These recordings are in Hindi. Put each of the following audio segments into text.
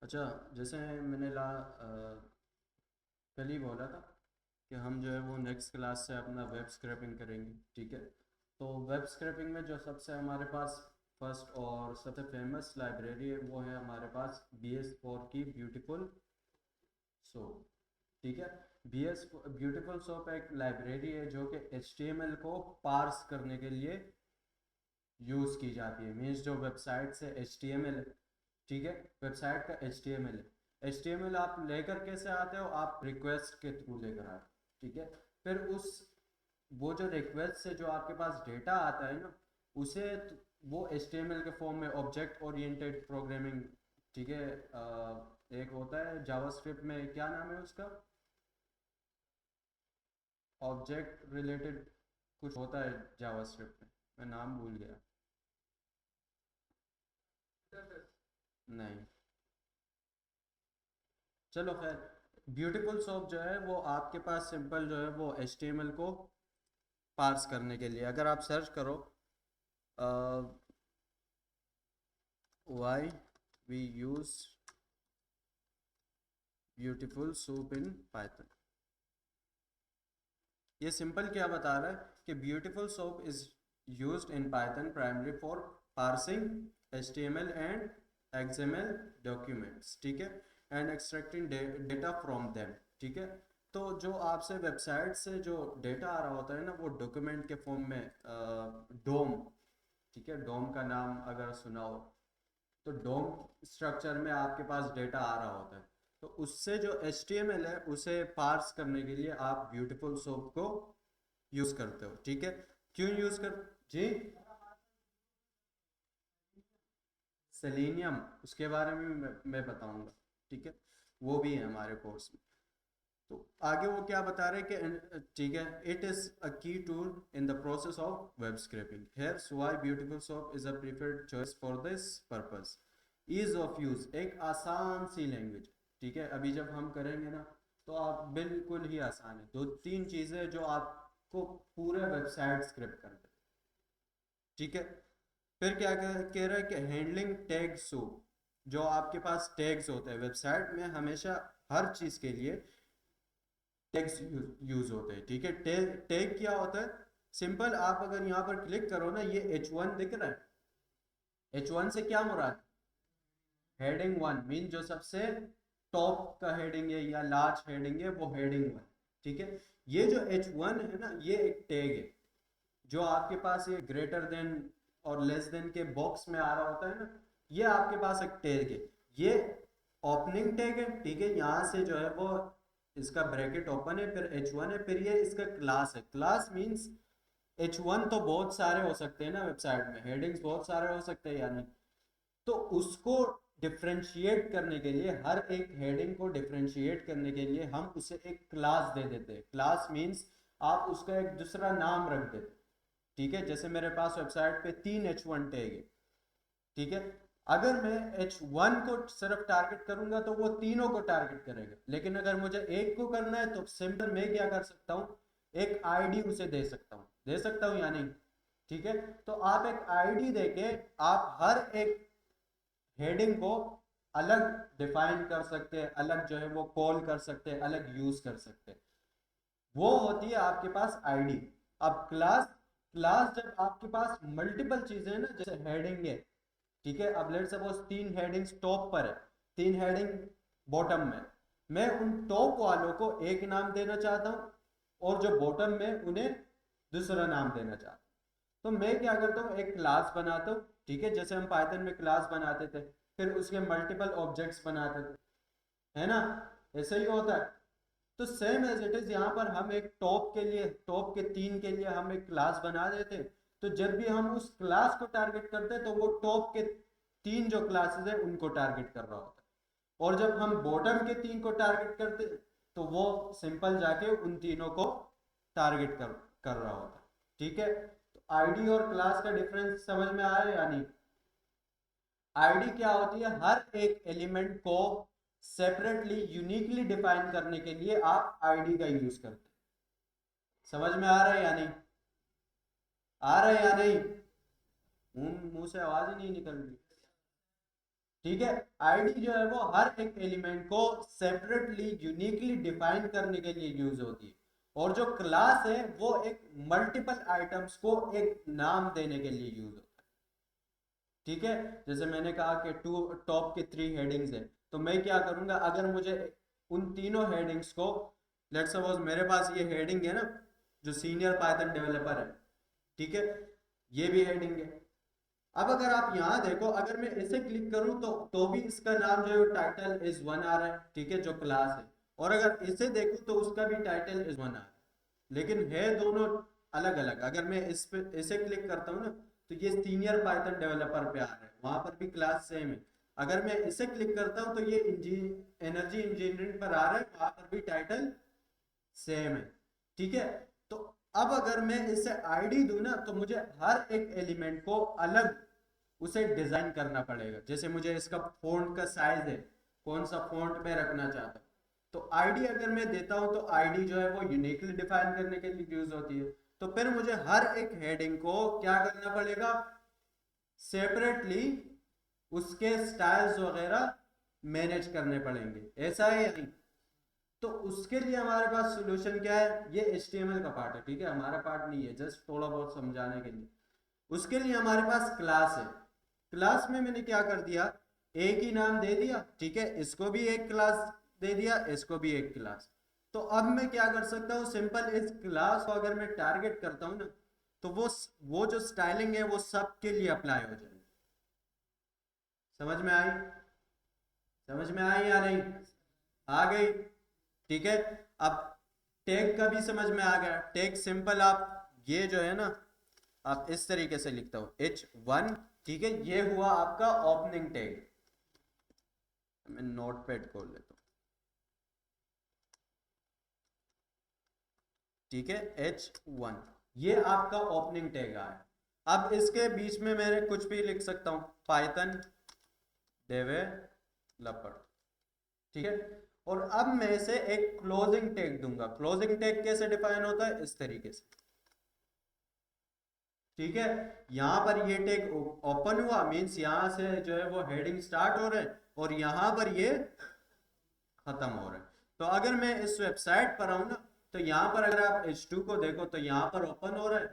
अच्छा, जैसे मैंने कल ही बोला था कि हम जो है वो नेक्स्ट क्लास से अपना वेब स्क्रैपिंग करेंगे, ठीक है। तो वेब स्क्रैपिंग में जो सबसे हमारे पास फर्स्ट और सबसे फेमस लाइब्रेरी है वो है हमारे पास BS4 की ब्यूटीफुल सोप, ठीक है। BS ब्यूटीफुल सोप एक लाइब्रेरी है जो कि HTML को पार्स करने के लिए यूज़ की जाती है। मीन्स जो वेबसाइट से HTML है, ठीक है, वेबसाइट का HTML है, HTML आप लेकर कैसे आते हो, आप रिक्वेस्ट के थ्रू लेकर आते हो, ठीक है। फिर उस वो जो रिक्वेस्ट से जो आपके पास डेटा आता है ना, उसे वो HTML के फॉर्म में ऑब्जेक्ट ओरिएंटेड प्रोग्रामिंग, ठीक है। एक होता है जावास्क्रिप्ट में, क्या नाम है उसका, ऑब्जेक्ट रिलेटेड कुछ होता है जावास्क्रिप्ट में, मैं नाम भूल गया। नहीं, चलो खैर। ब्यूटीफुल सोप जो है वो आपके पास सिंपल जो है वो HTML को पार्स करने के लिए, अगर आप सर्च करो why we use beautiful soup in Python, ये सिंपल क्या बता रहा है कि beautiful soup is used in Python primary for parsing HTML and XML documents, ठीक है, and extracting data from them, ठीक है। तो जो आपसे वेबसाइट से जो डेटा आ रहा होता है ना वो डॉक्यूमेंट के फॉर्म में, डोम, ठीक है, डोम का नाम अगर सुना हो, तो डोम स्ट्रक्चर में आपके पास डेटा आ रहा होता है। तो उससे जो HTML है उसे पार्स करने के लिए आप ब्यूटीफुल सोप को यूज करते हो, ठीक है। क्यों यूज कर, जी, सेलेनियम, उसके बारे में मैं बताऊंगा, ठीक है, वो भी है हमारे कोर्स में। तो आगे वो क्या बता रहे हैं कि ठीक है, it is a key tool in the process of web scraping, here's why beautiful soup is a preferred choice for this purpose. Ease of use, एक आसान सी लैंग्वेज, ठीक है। अभी जब हम करेंगे ना तो आप बिल्कुल ही आसान है, दो तीन चीजें जो आपको पूरे वेबसाइट स्क्रिप्ट कर दे, ठीक है। फिर क्या कह रहा है कि हैंडलिंग टैग सूट, जो आपके पास टैग्स होते हैं वेबसाइट में, हमेशा हर चीज के लिए टैग्स यूज होते हैं, ठीक है। टैग टैग क्या होता है, सिंपल, आप अगर यहाँ पर क्लिक करो ना, ये H1 दिख रहा है, H1 से क्या मुराद, हेडिंग वन, मीन जो सबसे टॉप का हेडिंग है या लार्ज हेडिंग है वो हेडिंग वन, ठीक है। ये जो H1 है ना ये एक टैग है, जो आपके पास ये ग्रेटर देन और लेस देन के बॉक्स में आ रहा होता है ना, ये आपके पास एक टैग है, ये ओपनिंग टैग है, ठीक है। यहाँ से जो है वो इसका ब्रैकेट ओपन है, फिर H1 है, फिर ये इसका क्लास है। क्लास मींस H1 तो बहुत सारे हो सकते हैं ना वेबसाइट में, हेडिंग्स बहुत सारे हो सकते हैं यानी, तो उसको डिफ्रेंशिएट करने के लिए, हर एक हेडिंग को डिफ्रेंशिएट करने के लिए हम उसे एक क्लास दे देते हैं। क्लास मींस आप उसका एक दूसरा नाम रख देते, ठीक है। जैसे मेरे पास वेबसाइट पे 3 H1 टैग है, ठीक है। अगर मैं H1 को सिर्फ टारगेट करूंगा तो वो तीनों को टारगेट करेगा, लेकिन अगर मुझे एक को करना है तो सिंपल मैं क्या कर सकता हूँ, एक आईडी उसे दे सकता हूँ या नहीं, ठीक है। तो आप एक आईडी देके आप हर एक हेडिंग को अलग डिफाइन कर सकते हैं, अलग जो है वो कॉल कर सकते हैं, अलग यूज कर सकते हैं, वो होती है आपके पास आईडी। अब क्लास, क्लास जब आपके पास मल्टीपल चीजें हैं ना, जैसे हेडिंग है, ठीक है, अब लेट्स सपोज 3 हेडिंग्स टॉप पर है, 3 हेडिंग बॉटम में, मैं उन टॉप वालों को एक नाम देना चाहता हूँ और जो बॉटम में उन्हें दूसरा नाम देना चाहता हूँ। तो मैं क्या करता हूँ, एक क्लास बनाता हूँ, ठीक है, जैसे हम पाइथन में क्लास बनाते थे, फिर उसके मल्टीपल ऑब्जेक्ट्स बनाते थे, है ना, ऐसे ही होता है। तो सेम एज इट इज यहाँ पर हम एक टॉप के लिए, टॉप के 3 के लिए हम एक क्लास बना देते, तो जब भी हम उस क्लास को टारगेट करते तो वो टॉप के 3 जो क्लासेस है उनको टारगेट कर रहा होता है, और जब हम बॉटम के 3 को टारगेट करते तो वो सिंपल जाके उन तीनों को टारगेट कर रहा होता है, ठीक है। तो आईडी और क्लास का डिफरेंस समझ में आया या नहीं। आईडी क्या होती है, हर एक एलिमेंट को सेपरेटली यूनिकली डिफाइन करने के लिए आप आईडी का यूज करते हैं। समझ में आ रहा है या नहीं, आ रहा है या नहीं, मुंह मुंह से आवाज ही नहीं निकल रही। ठीक है। आईडी जो है वो हर एक एलिमेंट को सेपरेटली यूनिकली डिफाइन करने के लिए यूज होती है, और जो क्लास है वो एक मल्टीपल आइटम्स को एक नाम देने के लिए यूज होता है। ठीक है। जैसे मैंने कहा कि टू टॉप के 3 हेडिंग्स है, तो मैं क्या करूंगा, अगर मुझे उन तीनों हेडिंग्स को, लेट्स सपोज मेरे पास ये हेडिंग है ना, जो सीनियर पाइथन डेवलपर है, ठीक है, ये भी हेडिंग है। अब अगर आप यहाँ देखो, अगर मैं इसे क्लिक करूँ तो भी इसका नाम जो है टाइटल इज वन आ रहा है, ठीक है, जो क्लास है। और अगर इसे देखूँ तो उसका भी टाइटल इज वन आ रहा है, लेकिन है दोनों अलग अलग। अगर मैं इस पे इसे क्लिक करता हूँ ना, तो ये सीनियर पाइथन डेवलपर पे आ रहा है, वहां पर भी क्लास सेम है। अगर मैं इसे क्लिक करता हूँ तो ये एनर्जी इंजीनियरिंग पर आ रहा है, वहां पर भी टाइटल सेम है। ठीक है। तो अब अगर मैं इसे आईडी दूं ना, तो मुझे हर एक एलिमेंट को अलग उसे डिजाइन करना पड़ेगा। जैसे मुझे इसका फॉन्ट का साइज है, कौन सा फॉन्ट में रखना चाहता हूँ, तो आईडी अगर मैं देता हूँ तो आईडी जो है वो यूनिकली डिफाइन करने के लिए यूज होती है। तो फिर मुझे हर एक हेडिंग को क्या करना पड़ेगा, सेपरेटली उसके स्टाइल्स वगैरह मैनेज करने पड़ेंगे। ऐसा है या नहीं? तो उसके लिए हमारे पास सॉल्यूशन क्या है, ये HTML का पार्ट है, ठीक है, हमारा पार्ट नहीं है, जस्ट थोड़ा बहुत समझाने के लिए। उसके लिए हमारे पास क्लास है। क्लास में मैंने क्या कर दिया, एक ही नाम दे दिया, ठीक है, इसको भी एक क्लास दे दिया, इसको भी एक क्लास। तो अब मैं क्या कर सकता हूँ, सिंपल इस क्लास को अगर मैं टारगेट करता हूँ ना, तो वो जो स्टाइलिंग है वो सबके लिए अप्लाई हो जाएगी। समझ में आई? समझ में आई या नहीं? आ गई? ठीक है। अब टैग का भी समझ में आ गया। टैग सिंपल, आप ये जो है ना, आप इस तरीके से लिखता हो H1, ठीक है, ये हुआ आपका ओपनिंग टैग। मैं नोट पैड खोल लेता हूँ, ठीक है, H1, ये आपका ओपनिंग टैग आया। अब इसके बीच में मैं कुछ भी लिख सकता हूँ, पाइथन डेवलपर, ठीक है। और अब मैं इसे एक क्लोजिंग टैग दूंगा। क्लोजिंग टैग कैसे डिफाइन होता है, इस तरीके से, ठीक है। यहां पर ये टैग ओपन हुआ, मींस यहां से जो है वो हेडिंग स्टार्ट हो रहे हैं, और यहां पर ये खत्म हो रहा है। तो अगर मैं इस वेबसाइट पर आऊं ना, तो यहां पर अगर आप H2 को देखो तो यहां पर ओपन हो रहा है,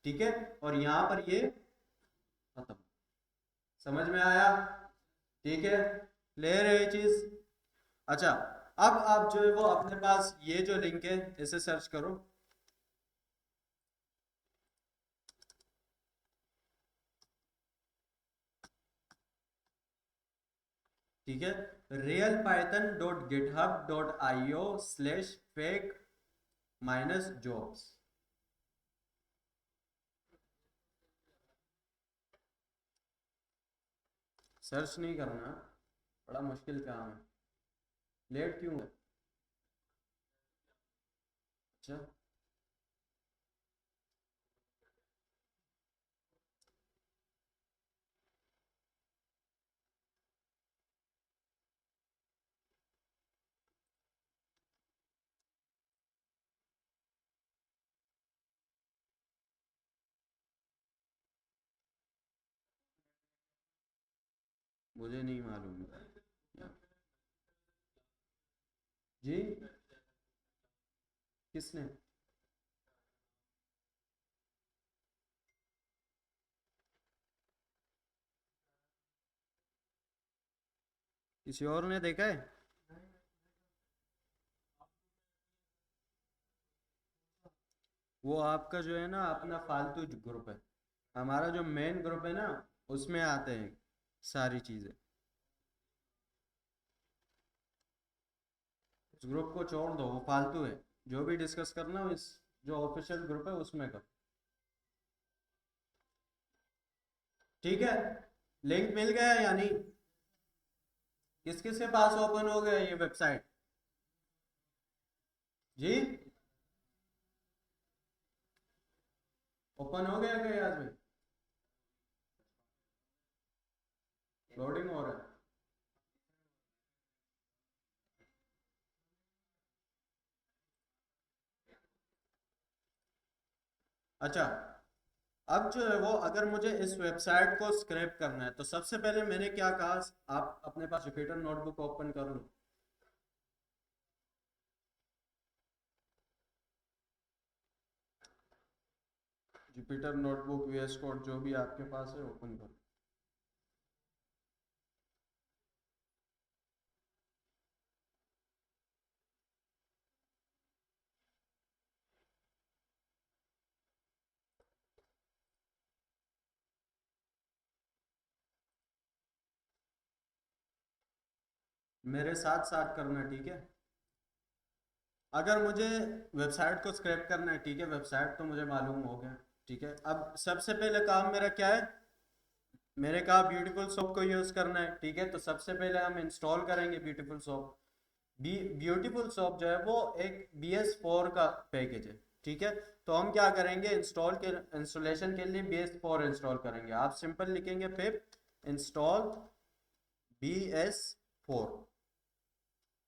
ठीक है, और यहां पर ये खत्म। समझ में आया? ठीक है, क्लियर है ये चीज? अच्छा, अब आप जो है वो अपने पास ये जो लिंक है इसे सर्च करो, ठीक है, realpython.github.io/fake-jobs। सर्च नहीं करना, बड़ा मुश्किल काम है। लेट क्यों है? अच्छा, मुझे नहीं मालूम जी। किसने? किसी और ने देखा है? वो आपका जो है ना अपना फालतू ग्रुप है। हमारा जो मेन ग्रुप है ना, उसमें आते हैं सारी चीज़ें। उस ग्रुप को छोड़ दो, वो फालतू है। जो भी डिस्कस करना हो इस जो ऑफिशियल ग्रुप है उसमें करो। ठीक है, लिंक मिल गया या नहीं? किस किस के पास ओपन हो गया ये वेबसाइट? जी, ओपन हो गया क्या आज में? लोडिंग हो रहा है? अच्छा, अब जो है वो अगर मुझे इस वेबसाइट को स्क्रैप करना है तो सबसे पहले मैंने क्या कहा, आप अपने पास जुपिटर नोटबुक ओपन कर लो। जुपिटर नोटबुक, वीएस कोड, जो भी आपके पास है ओपन करो। मेरे साथ साथ करना, ठीक है। अगर मुझे वेबसाइट को स्क्रैप करना है, ठीक है, वेबसाइट तो मुझे मालूम हो गया, ठीक है। अब सबसे पहले काम मेरा क्या है, मेरे कहा ब्यूटीफुल सोप को यूज़ करना है, ठीक है। तो सबसे पहले हम इंस्टॉल करेंगे ब्यूटीफुल सोप। ब्यूटीफुल सोप जो है वो एक BS4 का पैकेज है, ठीक है। तो हम क्या करेंगे, इंस्टॉलेशन के लिए BS4 इंस्टॉल करेंगे। आप सिंपल लिखेंगे पिप इंस्टॉल BS4,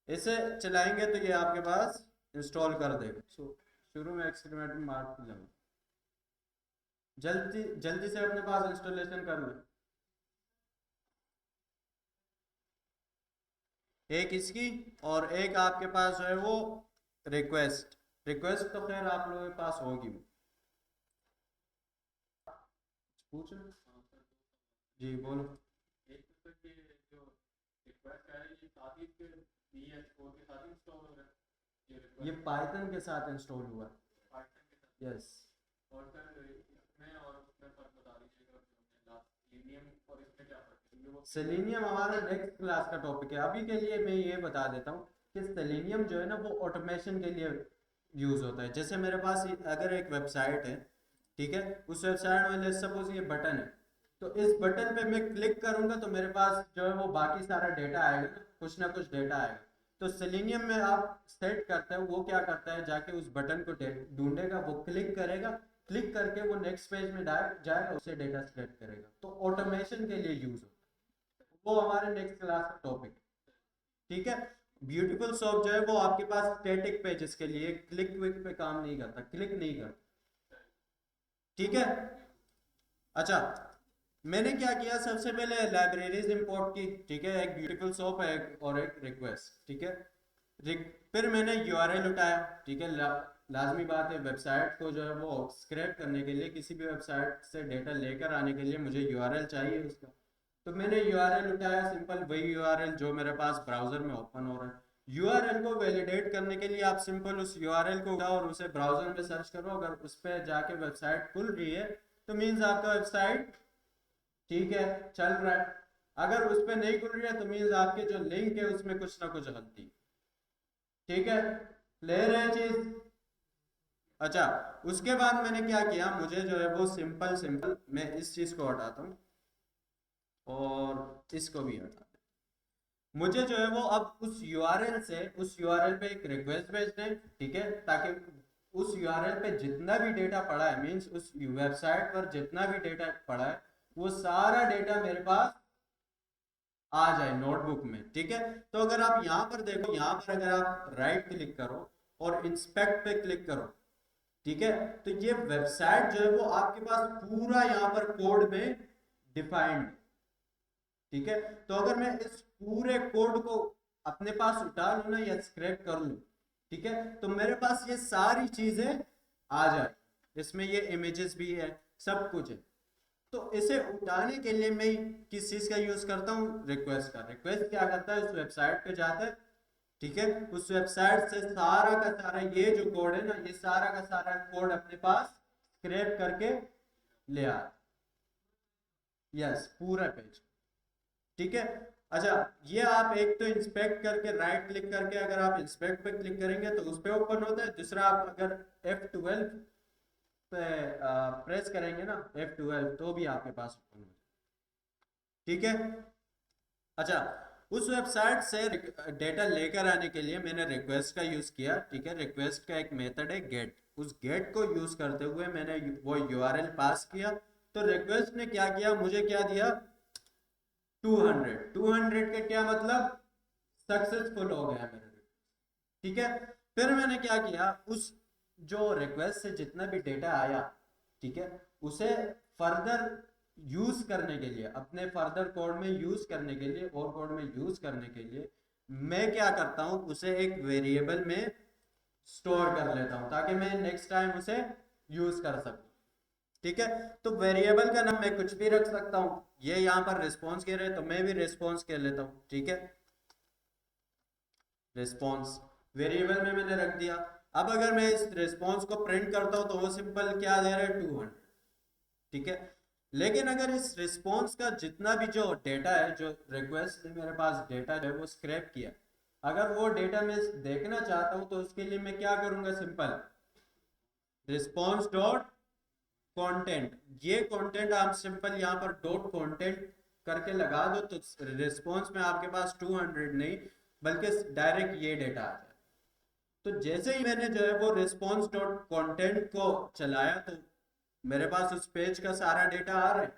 इसे चलाएंगे तो ये आपके पास इंस्टॉल कर देगा। शुरू में एक्सपेरिमेंट मार्क लेंगे, जल्दी जल्दी से अपने पास इंस्टॉलेशन कर लें। एक इसकी और एक आपके पास जो है वो रिक्वेस्ट। रिक्वेस्ट तो खैर आप लोगों के पास होगी। पूछो जी, बोलो। एक तो सर ये जो रिक्वेस्ट है ये साथ ही इसके BS4 के साथ इंस्टॉल हो रहा है, ये पाइथन के साथ इंस्टॉल हुआ है, पाइथन के साथ, यस। और सर इसमें और उसमें फर्क बता दीजिएगा, सेलेनियम और इसमें क्या फर्क है? सेलेनियम हमारा नेक्स्ट क्लास का टॉपिक है। अभी के लिए मैं ये बता देता हूँ कि सेलेनियम जो है ना वो ऑटोमेशन के लिए यूज होता है। जैसे मेरे पास अगर एक वेबसाइट है, ठीक है, उस वेबसाइट में सपोज ये बटन है, तो इस बटन पे मैं क्लिक करूंगा तो मेरे पास जो है वो बाकी सारा डेटा आएगा ना, कुछ ना कुछ डेटा आएगा। तो सेलेनियम में आप सेट करते हो, वो क्या करता है, जाके उस बटन को ढूंढेगा, वो क्लिक करेगा, क्लिक करके वो नेक्स्ट पेज में डायरेक्ट जाएगा, उसे डेटा सेलेक्ट करेगा। तो ऑटोमेशन के लिए यूज होता है, वो हमारे नेक्स्ट क्लास का टॉपिक है, ठीक है। ब्यूटीफुल सॉफ्ट जो है वो आपके पास स्टैटिक पेजेस के लिए क्लिक क्विक पे काम नहीं करता, क्लिक नहीं करता, ठीक है। अच्छा, मैंने क्या किया, सबसे पहले लाइब्रेरीज इंपोर्ट की, ठीक है, एक ब्यूटीफुल सोप है और एक रिक्वेस्ट, ठीक है। फिर मैंने यूआरएल उठाया, ठीक है। लाजमी बात है, वेबसाइट को जो है वो स्क्रैप करने के लिए, किसी भी वेबसाइट से डेटा लेकर आने के लिए मुझे यूआरएल चाहिए उसका। तो मैंने यूआरएल उठाया, सिंपल वही यूआरएल जो मेरे पास ब्राउजर में ओपन हो रहा है। यूआरएल को वैलिडेट करने के लिए आप सिंपल उस यूआरएल को उठाओ और उसे ब्राउजर में सर्च करो। अगर उस पर जाके वेबसाइट खुल रही है तो मीन्स आपका वेबसाइट ठीक है, चल रहा है। अगर उस पर नहीं खुल रही है तो मीन्स आपके जो लिंक है उसमें कुछ ना कुछ गलती, ठीक है। क्लियर है चीज? अच्छा, उसके बाद मैंने क्या किया, मुझे जो है वो सिंपल सिंपल मैं इस चीज को हटाता हूँ और इसको भी हटाता हूँ। मुझे जो है वो अब उस यूआरएल से, उस यूआरएल पे एक रिक्वेस्ट भेजना है, ठीक है, ताकि उस यूआरएल पे जितना भी डेटा पड़ा है, मींस उस वेबसाइट पर जितना भी डेटा पड़ा है, वो सारा डेटा मेरे पास आ जाए नोटबुक में, ठीक है। तो अगर आप यहाँ पर देखो, यहाँ पर अगर आप राइट क्लिक करो और इंस्पेक्ट पे क्लिक करो, ठीक है, तो ये वेबसाइट जो है वो आपके पास पूरा यहाँ पर कोड में डिफाइंड, ठीक है। तो अगर मैं इस पूरे कोड को अपने पास उठा लूं ना या स्क्रैप कर लूं, ठीक है, तो मेरे पास ये सारी चीजें आ जाए, इसमें ये इमेजेस भी है, सब कुछ है। तो इसे उठाने के लिए मैं किस चीज का यूज करता हूँ, रिक्वेस्ट का। रिक्वेस्ट क्या करता है, उस वेबसाइट पे जाता है, ठीक है, उस वेबसाइट से सारा का सारा ये जो कोड है ना, ये सारा का सारा कोड अपने पास स्क्रैप करके ले आ, यस, पूरा पेज, ठीक है। अच्छा, ये आप एक तो इंस्पेक्ट करके राइट क्लिक करके अगर आप इंस्पेक्ट पे क्लिक करेंगे तो उस पे ओपन होता है। दूसरा, आप अगर F12 पे प्रेस करेंगे ना, F12, तो भी आपके पास ओपन हो जाए, ठीक है। अच्छा, उस वेबसाइट से डेटा लेकर आने के लिए मैंने रिक्वेस्ट का यूज किया, ठीक है। रिक्वेस्ट का एक मेथड है गेट, उस गेट को यूज करते हुए मैंने वो यूआरएल पास किया। तो रिक्वेस्ट ने क्या किया, मुझे क्या दिया, 200। 200 का क्या मतलब, सक्सेसफुल हो गया मेरा, ठीक है। फिर मैंने क्या किया, उस जो रिक्वेस्ट से जितना भी डेटा आया, ठीक है, उसे फर्दर यूज करने के लिए, अपने फर्दर कोड में यूज करने के लिए, और कोड में यूज करने के लिए मैं क्या करता हूं, उसे एक वेरिएबल में स्टोर कर लेता हूं ताकि मैं नेक्स्ट टाइम उसे यूज कर सकूं। ठीक है, तो वेरिएबल का नाम मैं कुछ भी रख सकता हूं। ये यहां पर रिस्पॉन्स कह रहे हैं तो मैं भी रिस्पॉन्स कह लेता हूं। ठीक है, रिस्पॉन्स वेरिएबल में मैंने रख दिया। अब अगर मैं इस रिस्पॉन्स को प्रिंट करता हूं तो वो सिंपल क्या दे रहा है, 200। ठीक है, लेकिन अगर इस रिस्पॉन्स का जितना भी जो डेटा है, जो रिक्वेस्ट मेरे पास डेटा है वो स्क्रैप किया, अगर वो डेटा मैं देखना चाहता हूं तो उसके लिए मैं क्या करूंगा, सिंपल रिस्पॉन्स डॉट कंटेंट। ये कंटेंट आप सिंपल यहाँ पर डॉट कंटेंट करके लगा दो तो रिस्पॉन्स में आपके पास 200 नहीं बल्कि डायरेक्ट ये डेटा आ जाए। तो जैसे ही मैंने जो है वो रिस्पॉन्स डॉट कंटेंट को चलाया तो मेरे पास उस पेज का सारा डेटा आ रहा है,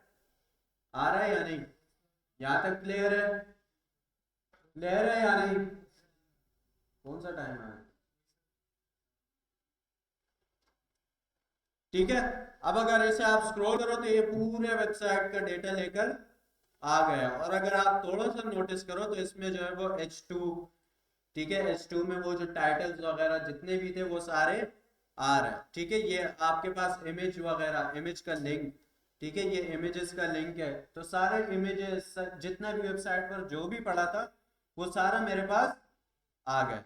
आ रहा है या नहीं? यहाँ तक क्लियर है? क्लियर है या नहीं? कौन सा टाइम है? ठीक है, अब अगर इसे आप स्क्रॉल करो तो ये पूरे वेबसाइट का डेटा लेकर आ गया। और अगर आप थोड़ा सा नोटिस करो तो इसमें जो है वो H2, ठीक है, H2 में वो जो टाइटल्स वगैरह जितने भी थे वो सारे आ रहे हैं। ठीक है, ये आपके पास इमेज वगैरह, इमेज का लिंक, ठीक है, ये इमेजेस का लिंक है, तो सारे इमेजेस जितना भी वेबसाइट पर जो भी पड़ा था वो सारा मेरे पास आ गया।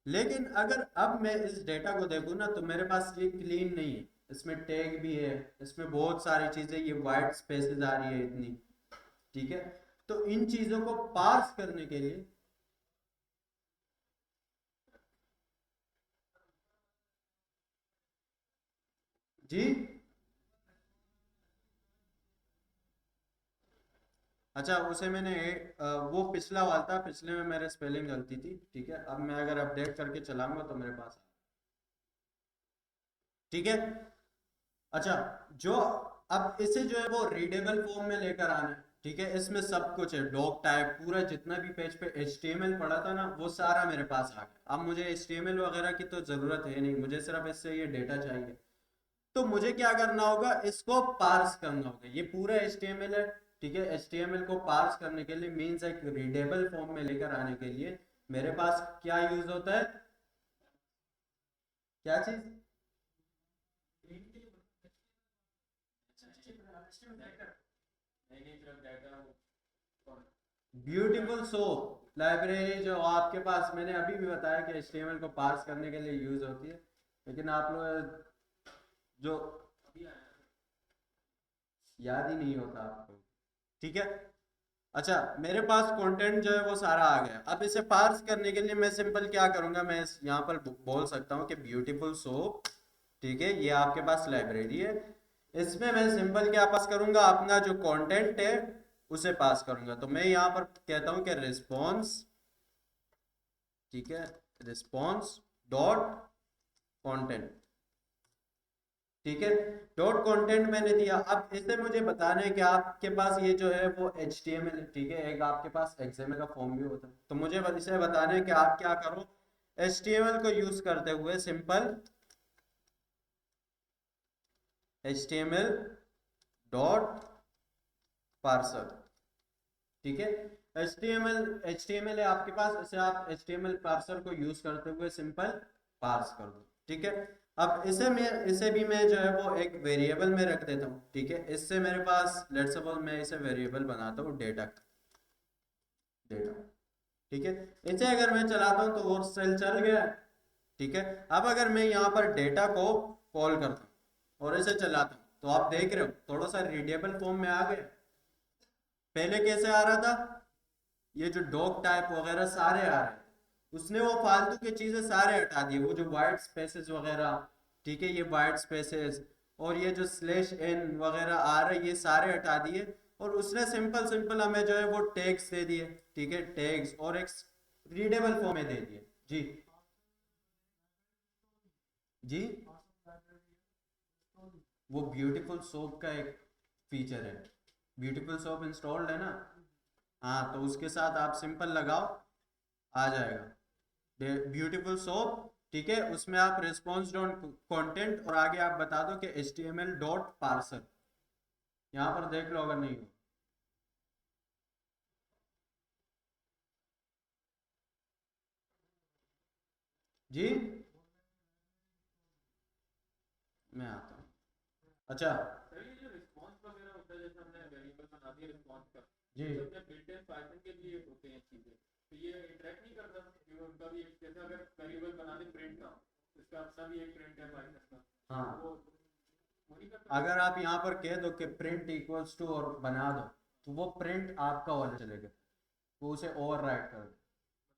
लेकिन अगर अब मैं इस डेटा को देखूँ ना तो मेरे पास ये क्लीन नहीं है, इसमें टैग भी है, इसमें बहुत सारी चीजें, ये वाइट स्पेसेस आ रही है इतनी। ठीक है, तो इन चीजों को पार्स करने के लिए जी, अच्छा उसे मैंने वो पिछला वाला था, पिछले में मेरे स्पेलिंग गलती थी। ठीक है, अब मैं अगर अपडेट करके चलाऊंगा तो मेरे पास, ठीक है। अच्छा, जो अब इसे जो है वो रीडेबल फॉर्म में लेकर आना है। ठीक है, इसमें सब कुछ है, डॉक टाइप पूरा जितना भी पेज पे HTML पड़ा था ना वो सारा मेरे पास आ गया। अब मुझे HTML वगैरह की तो जरूरत है नहीं, मुझे सिर्फ इससे ये डेटा चाहिए। तो मुझे क्या करना होगा, इसको पार्स करना होगा। ये पूरा HTML है, ठीक है, HTML को पार्स करने के लिए मीन्स एक रीडेबल फॉर्म में लेकर आने के लिए मेरे पास क्या यूज होता है, क्या चीज, ब्यूटीफुल सोप लाइब्रेरी जो आपके पास, मैंने अभी भी बताया कि HTML को पार्स करने के लिए यूज होती है, लेकिन आप लोग जो याद ही नहीं होता आपको। ठीक है, अच्छा मेरे पास कंटेंट जो है वो सारा आ गया। अब इसे पार्स करने के लिए मैं सिंपल क्या करूंगा, मैं यहाँ पर बोल सकता हूँ कि ब्यूटीफुल सोप, ठीक है, ये आपके पास लाइब्रेरी है, इसमें मैं सिंपल क्या पास करूंगा, अपना जो कंटेंट है उसे पास करूंगा। तो मैं यहाँ पर कहता हूँ कि रिस्पॉन्स, ठीक है, रिस्पॉन्स डॉट कंटेंट। ठीक है, डॉट कंटेंट मैंने दिया। अब इसे मुझे बताना है कि आपके पास ये जो है वो HTML, ठीक है, एक आपके पास XML का फॉर्म भी होता है, तो मुझे इसे बताना है कि आप क्या करो, HTML को यूज करते हुए सिंपल HTML डॉट पार्सर। ठीक है, HTML है आपके पास, इसे आप HTML पार्सर को यूज करते हुए सिंपल पार्स कर दो। ठीक है, अब इसे भी मैं जो है वो एक वेरिएबल में रख देता हूँ। ठीक है, इससे मेरे पास लेट्स सपोज मैं इसे वेरिएबल बनाता हूँ डेटा, डेटा। ठीक है, इसे अगर मैं चलाता हूँ तो वो सेल चल गया। ठीक है, अब अगर मैं यहाँ पर डेटा को कॉल करता हूँ और इसे चलाता हूँ तो आप देख रहे हो थोड़ा सा रीडेबल फॉर्म में आ गए। पहले कैसे आ रहा था, ये जो डॉग टाइप वगैरह सारे आ रहे हैं, उसने वो फालतू की चीजें सारे हटा दिए, वो जो वाइट स्पेसेस वगैरह, ठीक है, ये वाइट स्पेसेस और ये जो स्लैश n वगैरह आ रहे ये सारे हटा दिए, और उसने सिंपल सिंपल हमें जो है वो टैग्स दे दिए। ठीक है, टैग्स और एक रीडेबल फॉर्म में दे दिए। जी, जी, वो ब्यूटीफुल सोप का एक फीचर है, ब्यूटीफुल सोप इंस्टॉल्ड है ना, हाँ, तो उसके साथ आप सिंपल लगाओ, आ जाएगा ब्यूटीफुल सोप ठीक है, उसमें आप रिस्पॉन्स डॉट कंटेंट और आगे आप बता दो कि HTML डॉट पार्सर, यहाँ पर देख लो अगर नहीं हो। जी मैं आता हूँ। अच्छा सर ये जो रिस्पॉन्स वगैरह होता है, जैसे हमने वेरिएबल बना दिया रिस्पॉन्स का, जी तो अपने बिल्ट इन पाइथन के लिए होते हैं चीजें, तो ये इंटरेक्ट नहीं करता क्योंकि उनका भी एक, जैसे अगर वेरिएबल बना दे प्रिंट का, इसका अपना भी एक प्रिंट है पाइथन का, हाँ, वो नहीं करता। अगर आप यहाँ पर कह दो कि प्रिंट इक्वल्स टू और बना दो, तो वो प्रिंट आपका वाला चलेगा, वो उसे ओवरराइड कर दे।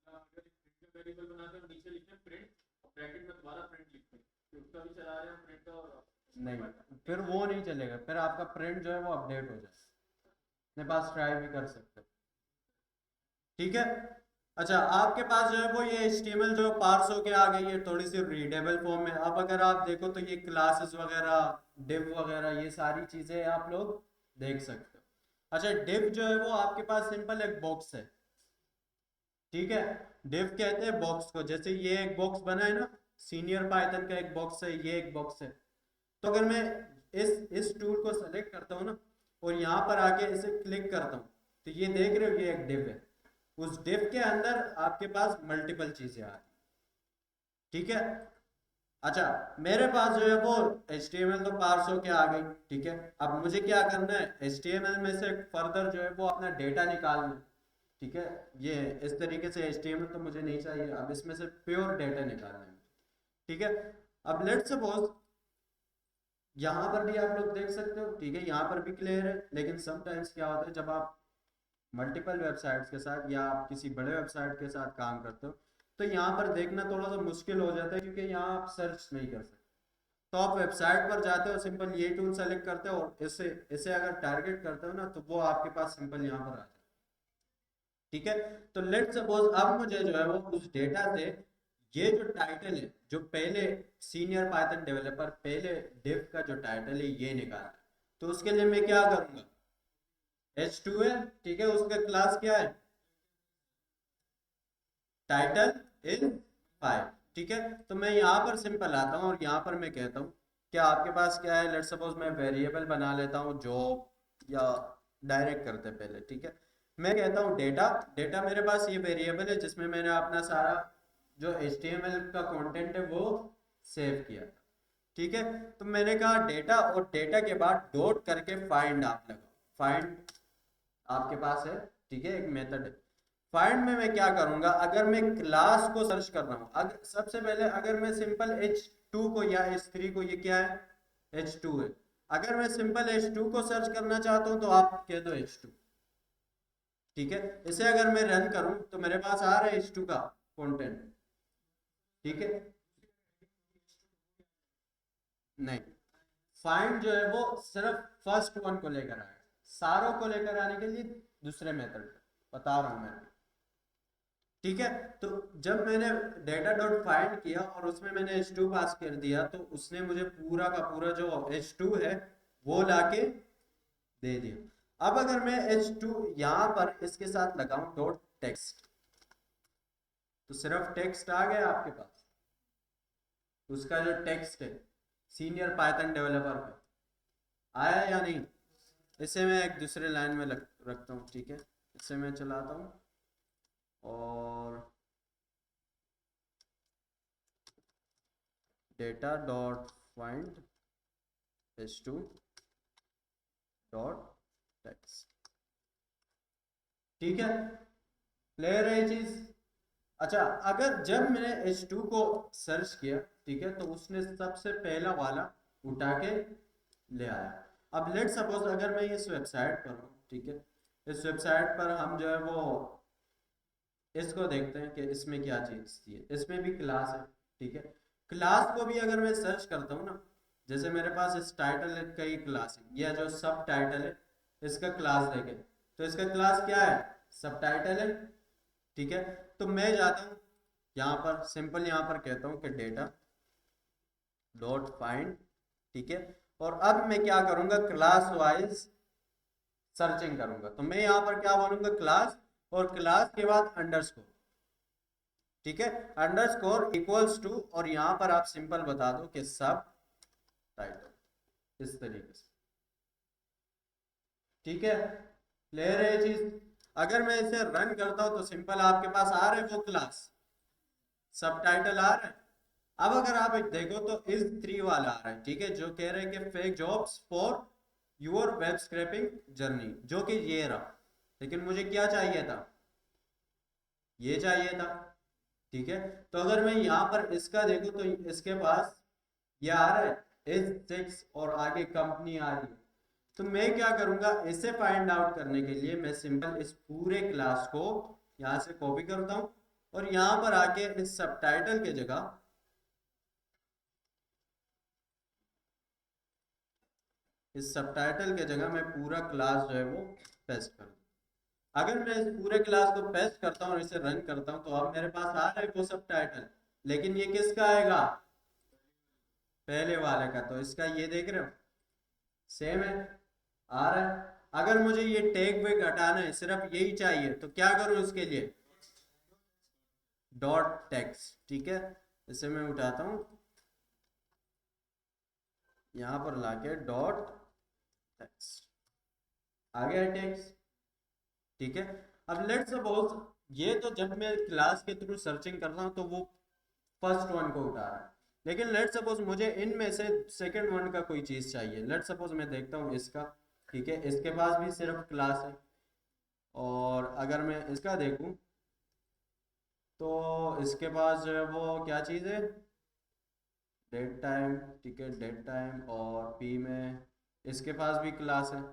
मतलब अगर प्रिंट का वेरिएबल बनाते हैं और नीचे लिखते हैं प्रिंट और ब्रैकेट में दोबारा प्रिंट लिखते हैं, तो उसका भी चला रहे हैं प्रिंट और नहीं, फिर वो नहीं चलेगा, फिर आपका प्रिंट जो है वो अपडेट हो जाएगा। अपने पास ट्राई भी कर सकते हो, ठीक है। अच्छा, आपके पास जो है वो ये HTML जो पार्स होके आ गई है थोड़ी सी रीडेबल फॉर्म में। अब अगर आप देखो तो ये क्लासेस वगैरह, डिव वगैरह, ये सारी चीजें आप लोग देख सकते हो। अच्छा, डिव जो है वो आपके पास सिंपल एक बॉक्स है, ठीक है। डिव कहते हैं बॉक्स को, जैसे ये एक बॉक्स बना है ना, सीनियर पाइथन का एक बॉक्स है, ये एक बॉक्स है। तो अगर मैं इस टूल को सेलेक्ट करता हूँ ना और यहाँ पर आके इसे क्लिक करता हूँ, तो ये देख रहे हो ये एक डिव है। उस डिव के अंदर आपके पास मल्टीपल चीजें आ रही, ठीक है। अच्छा, मेरे पास जो है वो HTML तो पार्स होके आ गई, ठीक है। अब मुझे क्या करना है, HTML में से फर्दर जो है वो अपना डेटा निकालना है, ठीक है। ये इस तरीके से HTML तो मुझे नहीं चाहिए, अब इसमें से प्योर डेटा निकालना है, ठीक है। अब लेट्स सपोज यहाँ पर भी आप लोग देख सकते हो, ठीक है, यहाँ पर भी क्लियर है। लेकिन समटाइम्स क्या होता है, जब आप मल्टीपल वेबसाइट्स के साथ या आप किसी बड़े वेबसाइट के साथ काम करते हो, तो यहाँ पर देखना थोड़ा सा मुश्किल हो जाता है, क्योंकि यहाँ आप सर्च नहीं कर सकते। तो आप वेबसाइट पर जाते हो, सिंपल ये टूल सेलेक्ट करते हो और इसे इसे अगर टारगेट करते हो ना, तो वो आपके पास सिंपल यहाँ पर आ जाए, ठीक है। तो लेट सपोज अब मुझे जो है वो उस डेटा से ये जो टाइटल है, जो पहले सीनियर पाइथन डेवलपर पहले डिव का जो टाइटल है ये निकालना है। तो उसके लिए मैं क्या करूंगा, H2 है, ठीक है, उसका क्लास क्या है, टाइटल इज 5, ठीक है। तो मैं यहाँ पर सिंपल आता हूँ और यहाँ पर मैं कहता हूँ कि आपके पास क्या है, लेट सपोज मैं वेरिएबल बना लेता हूँ जॉब, या डायरेक्ट करते पहले, ठीक है। मैं कहता हूँ डेटा, डेटा मेरे पास ये वेरिएबल है जिसमें मैंने अपना सारा जो HTML का कंटेंट है वो सेव किया, ठीक है। तो मैंने कहा डेटा, और डेटा के बाद डॉट करके फाइंड आप लगाओ। फाइंड आपके पास है, ठीक है, एक मेथड है। फाइंड में मैं क्या करूंगा, अगर मैं क्लास को सर्च कर रहा हूं, अगर सबसे पहले अगर मैं सिंपल H2 को या H3 को, ये क्या है, H2 है। अगर मैं सिंपल H2 को सर्च करना चाहता हूं तो आप कह दो H2, ठीक है। इसे अगर मैं रन करूं तो मेरे पास आ रहा है H2 का कंटेंट, ठीक है। नहीं, फाइंड जो है वो सिर्फ फर्स्ट वन को लेकर आएगा, सारों को लेकर आने के लिए दूसरे मेथड बता रहा हूं मैं, ठीक है। तो जब मैंने डेटा डॉट फाइंड किया और उसमें मैंने H2 पास कर दिया, तो उसने मुझे पूरा का पूरा जो H2 है वो लाके दे दिया। अब अगर मैं H2 यहाँ पर इसके साथ लगाऊं डॉट टेक्स्ट, तो सिर्फ टेक्स्ट आ गया आपके पास, उसका जो टेक्स्ट है सीनियर पाइथन डेवलपर का आया या नहीं। इसे मैं एक दूसरे लाइन में रखता हूँ, ठीक है। इसे मैं चलाता हूँ और data dot find H2 dot text, ठीक है, क्लियर है ये चीज। अच्छा, अगर जब मैंने H2 को सर्च किया, ठीक है, तो उसने सबसे पहला वाला उठा के ले आया। अब लेट सपोज अगर मैं इस वेबसाइट पर हूँ, ठीक है, इस वेबसाइट पर हम जो है वो इसको देखते हैं कि इसमें क्या चीज थी, इसमें भी क्लास है, ठीक है। क्लास को भी अगर मैं सर्च करता हूँ ना, जैसे मेरे पास इस टाइटल का ही क्लास है, या जो सब टाइटल है इसका क्लास देखे, तो इसका क्लास क्या है, सब टाइटल है, ठीक है। तो मैं जाता हूँ यहाँ पर, सिंपल यहाँ पर कहता हूँ कि डेटा डॉट फाइंड, ठीक है। और अब मैं क्या करूंगा, क्लास वाइज सर्चिंग करूंगा। तो मैं यहाँ पर क्या बोलूंगा, क्लास, और क्लास के बाद अंडरस्कोर, ठीक है, अंडरस्कोर इक्वल्स टू, और यहां पर आप सिंपल बता दो कि सब टाइटल, इस तरीके से। ठीक है, क्लियर है ये चीज। अगर मैं इसे रन करता हूं तो सिंपल आपके पास आ रहे वो क्लास, सब टाइटल आ रहे हैं। अब अगर आप एक देखो तो इस 3 वाला आ रहा है, ठीक है, जो कह रहे हैं कि fake jobs for your web scrapping journey, जो कि ये रहा। लेकिन मुझे क्या चाहिए था, ये चाहिए था। ठीक है, तो अगर मैं यहाँ पर इसका देखूं तो इसके पास ये आ रहा है S6 और आगे कंपनी आ रही है। तो मैं क्या करूंगा, इसे फाइंड आउट करने के लिए मैं सिंपल इस पूरे क्लास को यहाँ से कॉपी करता हूँ, और यहाँ पर आके इस सबटाइटल के जगह, इस सबटाइटल के जगह मैं पूरा क्लास जो है वो पेस्ट कर दूं। अगर मैं इस पूरे क्लास को पेस्ट करता हूँ और इसे रन करता हूँ तो अब मेरे पास आ रहा है वो सबटाइटल, लेकिन ये किसका आएगा, पहले वाले का। तो इसका ये देख रहे हो सेम है, आ रहा है। अगर मुझे ये टैग बैग हटाना है, सिर्फ यही चाहिए, तो क्या करूं इसके लिए, डॉट टेक्स्ट। ठीक है, इसे मैं उठाता हूं, यहां पर लाके डॉट टेक्स्ट, आ गया टेक्स्ट। ठीक है, अब लेट्स सपोज ये तो जब मैं क्लास के थ्रू सर्चिंग कर रहा हूं तो वो फर्स्ट वन को उठा रहा है, लेकिन लेट्स सपोज मुझे इनमें से सेकंड वन का कोई चीज चाहिए। लेट्स सपोज मैं देखता हूँ इसका, ठीक है, इसके पास भी सिर्फ क्लास है, और अगर मैं इसका देखूं तो इसके पास जो है वो क्या चीज़ है, डेट टाइम। ठीक है, डेट टाइम, और पी में इसके पास भी क्लास है।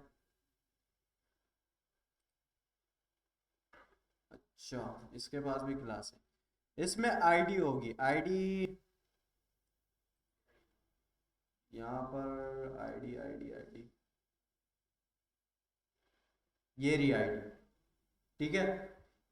अच्छा, इसके पास भी क्लास है, इसमें आईडी होगी, आईडी यहाँ पर, आईडी आईडी आईडी, ये रही आईडी। ठीक है,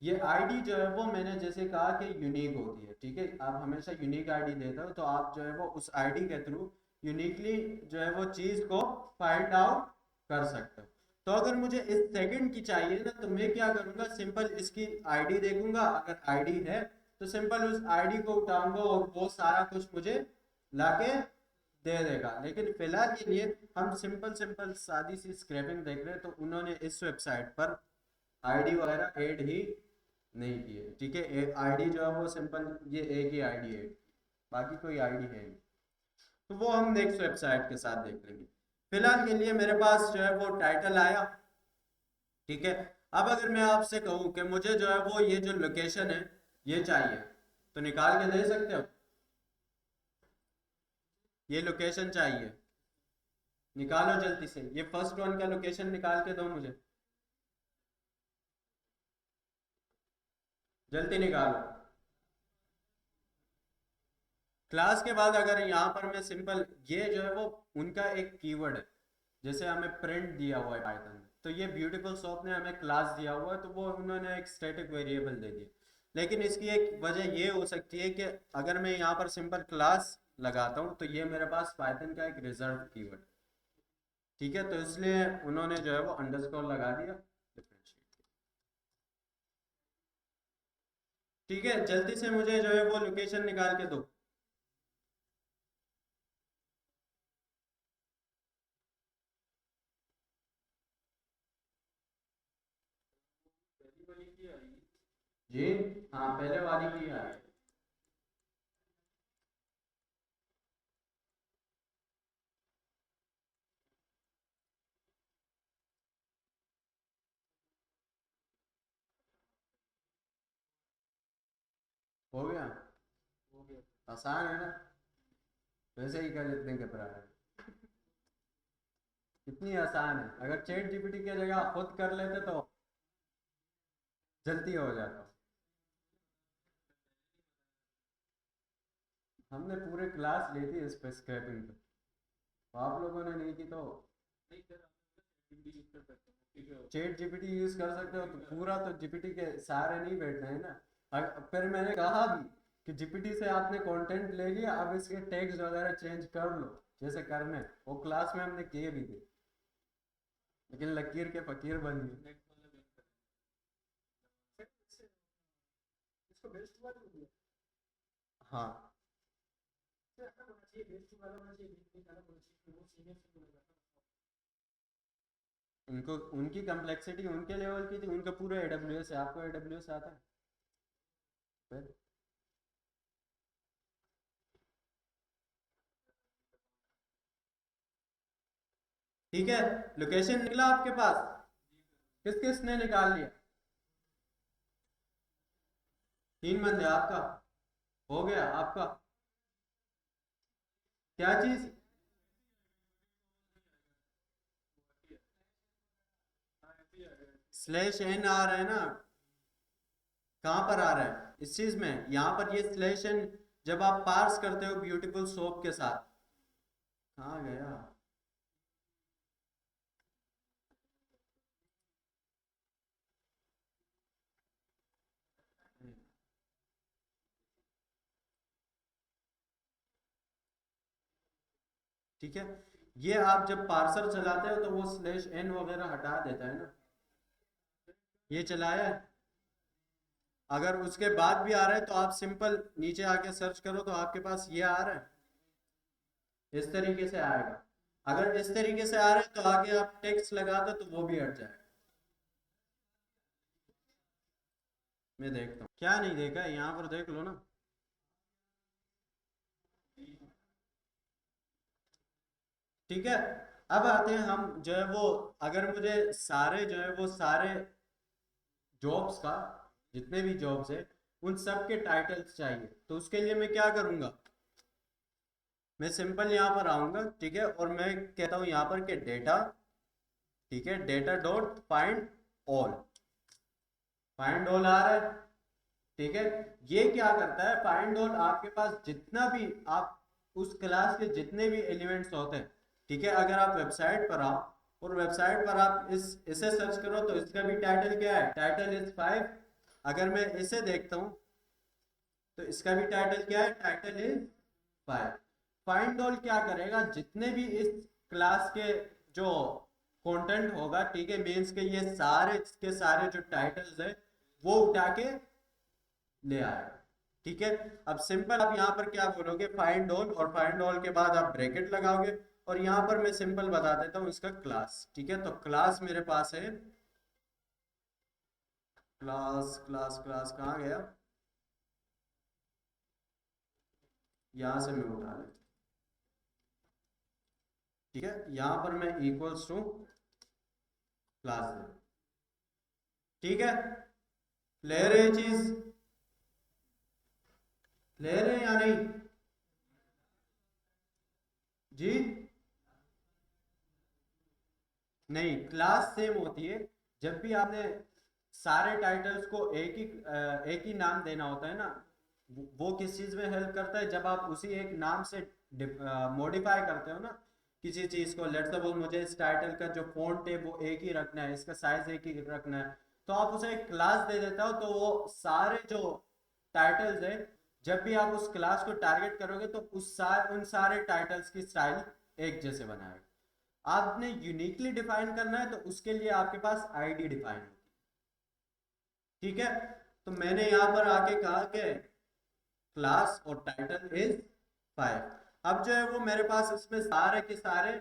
ये आईडी जो है वो मैंने जैसे कहा कि यूनिक होती है। ठीक है, आप हमेशा यूनिक आईडी देते हो, तो आप जो है वो उस आईडी के थ्रू यूनिकली जो है वो चीज को फाइंड आउट कर सकते हो। तो अगर मुझे इस सेकंड की चाहिए ना, तो मैं क्या करूंगा, सिंपल इसकी आईडी देखूंगा, अगर आईडी है तो सिंपल उस आईडी को उठाऊंगा और वो सारा कुछ मुझे लाके दे देगा। लेकिन फिलहाल के लिए हम सिंपल सिंपल सादी सी स्क्रैपिंग देख रहे हैं, तो उन्होंने इस वेबसाइट पर आईडी वगैरह ऐड ही नहीं की है। ठीक है, आईडी जो है वो सिंपल ये एक ही आईडी है, बाकी कोई आईडी है नहीं। तो वो हम नेक्स्ट वेबसाइट के साथ देख लेंगे। फिलहाल के लिए मेरे पास जो है वो टाइटल आया। ठीक है, अब अगर मैं आपसे कहूँ कि मुझे जो है वो ये जो लोकेशन है ये चाहिए, तो निकाल के दे सकते हो, ये लोकेशन चाहिए, निकालो जल्दी से, ये फर्स्ट वन का लोकेशन निकाल के दो मुझे, जल्दी निकालो। क्लास के बाद अगर यहाँ पर मैं सिंपल, ये जो है वो उनका एक कीवर्ड है, जैसे हमें प्रिंट दिया हुआ है पाइथन में, तो ये ब्यूटीफुल शॉप ने हमें क्लास दिया हुआ है, तो वो उन्होंने एक स्टैटिक वेरिएबल दे दिया। लेकिन इसकी एक वजह ये हो सकती है कि अगर मैं यहाँ पर सिंपल क्लास लगाता हूँ तो ये मेरे पास पाइथन का एक रिजर्व कीवर्ड। ठीक है, तो इसलिए उन्होंने जो है वो अंडरस्कोर लगा दिया डिफरेंशिएट। ठीक है, जल्दी से मुझे जो है वो लोकेशन निकाल के दो। पहली वाली की आई। जी, हाँ, पहले वाली की है। हो गया, हो गया। आसान है ना, वैसे ही कर लेते हैं, घबरा रहे हैं। कितनी आसान है, अगर चैट जीपीटी की जगह खुद कर लेते तो जल्दी हो जाता। हमने पूरे क्लास ली थी इस पे स्क्रैपिंग पे, तो आप लोगों ने नहीं की तो नहीं सर, आप यूज कर सकते हो, ठीक है। चैट जीपीटी यूज कर सकते हो, तो पूरा तो जीपीटी के सहारे नहीं बैठना है ना। फिर मैंने कहा भी कि जीपीटी से आपने कंटेंट ले लिया, अब इसके टैग्स वगैरह चेंज कर लो, जैसे करने वो क्लास में हमने किए भी थे, लेकिन लकीर के फकीर बन गए। नेक्स्ट वाला बेस्ट करें। इसको बेस्ट वाला हो गया। हाँ, उनको उनकी कम्प्लेक्सिटी उनके लेवल की थी, उनका पूरा AWS है, आपको AWS आता है फिर? ठीक है, लोकेशन निकला आपके पास? किस किस ने निकाल लिया? 3 बंदे, आपका हो गया आपका? क्या चीज? /n आ रहा है ना? कहाँ पर आ रहा है इस चीज में? यहाँ पर ये /n जब आप पार्स करते हो ब्यूटीफुल सोप के साथ, कहाँ गया? ठीक है, ये आप जब पार्सर चलाते हो तो वो /n वगैरह हटा देता है ना। ये चलाया है? अगर उसके बाद भी आ रहा है तो आप सिंपल नीचे आके सर्च करो तो आपके पास ये आ रहा है, इस तरीके से आएगा। अगर इस तरीके से आ रहा है तो आगे आप टेक्स्ट लगा दो तो वो भी हट जाएगा। मैं देखता हूँ, क्या नहीं देखा है, यहाँ पर देख लो ना। ठीक है, अब आते हैं हम जो है वो, अगर मुझे सारे जो है वो सारे जॉब्स का, जितने भी जॉब्स है उन सब के टाइटल्स चाहिए, तो उसके लिए मैं क्या करूंगा? मैं सिंपल यहाँ पर आऊंगा, ठीक है, और मैं कहता हूँ यहाँ पर के डेटा, ठीक है, data dot find all. Find all आ रहा है, ठीक है। ये क्या करता है? फाइंड ऑल आपके पास जितना भी आप उस क्लास के जितने भी एलिमेंट्स होते हैं, ठीक है, अगर आप वेबसाइट पर आओ और वेबसाइट पर आप इसे सर्च करो तो इसका भी टाइटल क्या है? Title is 5। अगर मैं इसे देखता हूँ तो इसका भी टाइटल क्या है? Title is 5। फाइंड ऑल क्या करेगा? जितने भी इस क्लास के जो कंटेंट होगा, ठीक है, मीन्स के ये सारे के सारे जो टाइटल्स है वो उठा के ले आएगा। ठीक है, अब सिंपल आप यहाँ पर क्या बोलोगे? फाइंड ऑल, और फाइंड ऑल के बाद आप ब्रैकेट लगाओगे, और यहाँ पर मैं सिंपल बता देता हूँ इसका क्लास। ठीक है, तो क्लास मेरे पास है, क्लास क्लास क्लास कहाँ गया? यहाँ से मैं उठा लेता। ठीक है, यहाँ पर मैं इक्वल्स टू क्लास दे। ठीक है, ले रहे चीज, ले रहे या नहीं जी? नहीं, क्लास सेम होती है। जब भी आपने सारे टाइटल्स को एक ही नाम देना होता है ना, वो किस चीज में हेल्प करता है? जब आप उसी एक नाम से मॉडिफाई करते हो ना किसी चीज को, लेट्स सपोज मुझे इस टाइटल का जो फॉन्ट है वो एक ही रखना है, इसका साइज एक ही रखना है, तो आप उसे एक क्लास दे देते हो, तो वो सारे जो टाइटल्स है, जब भी आप उस क्लास को टारगेट करोगे तो उन सारे टाइटल्स की स्टाइल एक जैसे बनाएगा। आपने यूनिकली डिफाइन करना है तो उसके लिए आपके पास आईडी डिफाइन होती है। ठीक है, तो मैंने यहां पर आके कहा कि क्लास और टाइटल इज 5। अब जो है वो मेरे पास इसमें सारे के सारे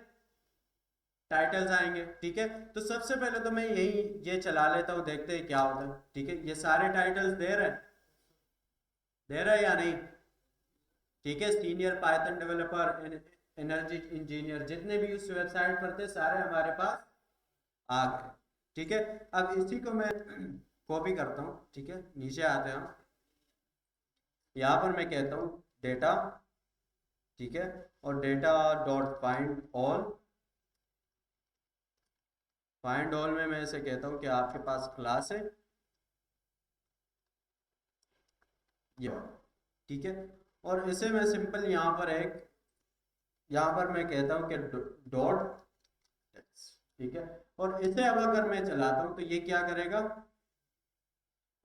टाइटल्स आएंगे। ठीक है, तो सबसे पहले तो मैं यही ये चला लेता हूँ, देखते हैं क्या होता है। ठीक है, ये सारे टाइटल्स दे रहे हैं या नहीं? ठीक है, senior Python developer, energy engineer, जितने भी उस वेबसाइट पर थे सारे हमारे पास आ गए। ठीक है, अब इसी को मैं कॉपी करता हूँ। ठीक है, नीचे आते हैं हम, यहाँ पर मैं कहता हूँ डेटा, ठीक है, और data dot find all. Find all में मैं इसे कहता हूँ कि आपके पास क्लास है ये, ठीक है, और इसे मैं सिंपल यहाँ पर मैं कहता हूँ कि डॉट टेक्स्ट। ठीक है, और इसे अब अगर मैं चलाता हूँ तो ये क्या करेगा?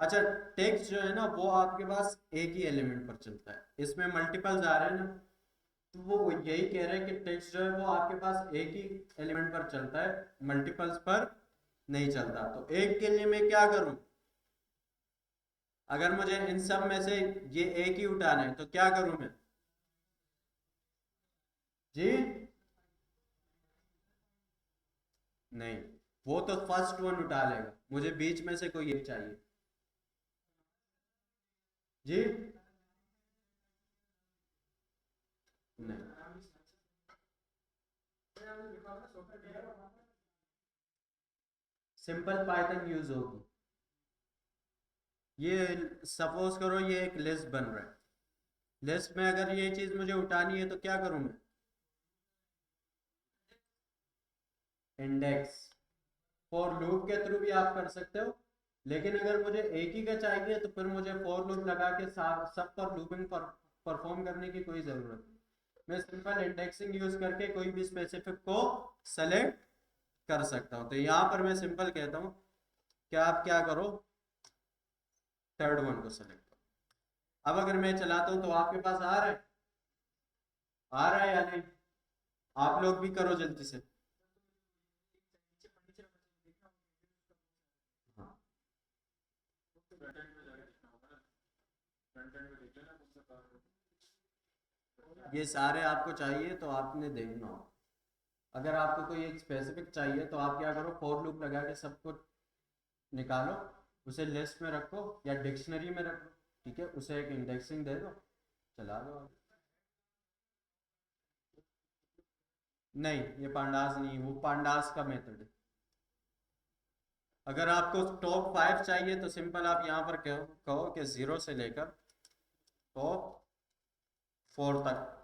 अच्छा, टेक्स्ट जो है ना वो आपके पास एक ही एलिमेंट पर चलता है, इसमें मल्टीपल्स आ रहे हैं ना, तो वो यही कह रहे हैं कि टेक्स्ट जो है वो आपके पास एक ही एलिमेंट पर चलता है, मल्टीपल्स पर नहीं चलता। तो एक के लिए मैं क्या करूं? अगर मुझे इन सब में से ये एक ही उठाना है तो क्या करूं मैं? जी नहीं, वो तो फर्स्ट वन उठा लेगा, मुझे बीच में से कोई एक चाहिए। जी नहीं, सिंपल पाइथन यूज होगी। ये सपोज करो ये एक लिस्ट बन रहा है, लिस्ट में अगर ये चीज मुझे उठानी है तो क्या करूं मैं? इंडेक्स। फॉर लूप के थ्रू भी आप कर सकते हो, लेकिन अगर मुझे एक ही का चाहिए तो फिर मुझे फॉर लूप लगा के सब पर लूपिंग परफॉर्म करने की कोई जरूरत नहीं। मैं सिंपल इंडेक्सिंग यूज करके कोई भी स्पेसिफिक को सेलेक्ट कर सकता हूँ। तो यहाँ पर मैं सिंपल कहता हूँ कि आप क्या करो, थर्ड वन को सेलेक्ट करो। अब अगर मैं चलाता हूँ तो आपके पास आ रहा है, आ रहा है या नहीं? आप लोग भी करो जल्दी से। हाँ, फ्रंट एंड में जाके देखना होगा ना, फ्रंट एंड में देख लेना कौन सा काम है। ये सारे आपको चाहिए तो आपने देखना हो। अगर आपको कोई एक स्पेसिफिक चाहिए तो आप क्या करो, फॉर लूप लगा के सबको निकालो, उसे लिस्ट में रखो या डिक्शनरी में रखो, ठीक है, उसे एक इंडेक्सिंग दे दो, चला दो आप। नहीं, ये पांडास नहीं, वो पांडास का मेथड है। अगर आपको टॉप 5 चाहिए तो सिंपल आप यहाँ पर कहो कहो कि 0 से लेकर टॉप 4 तक।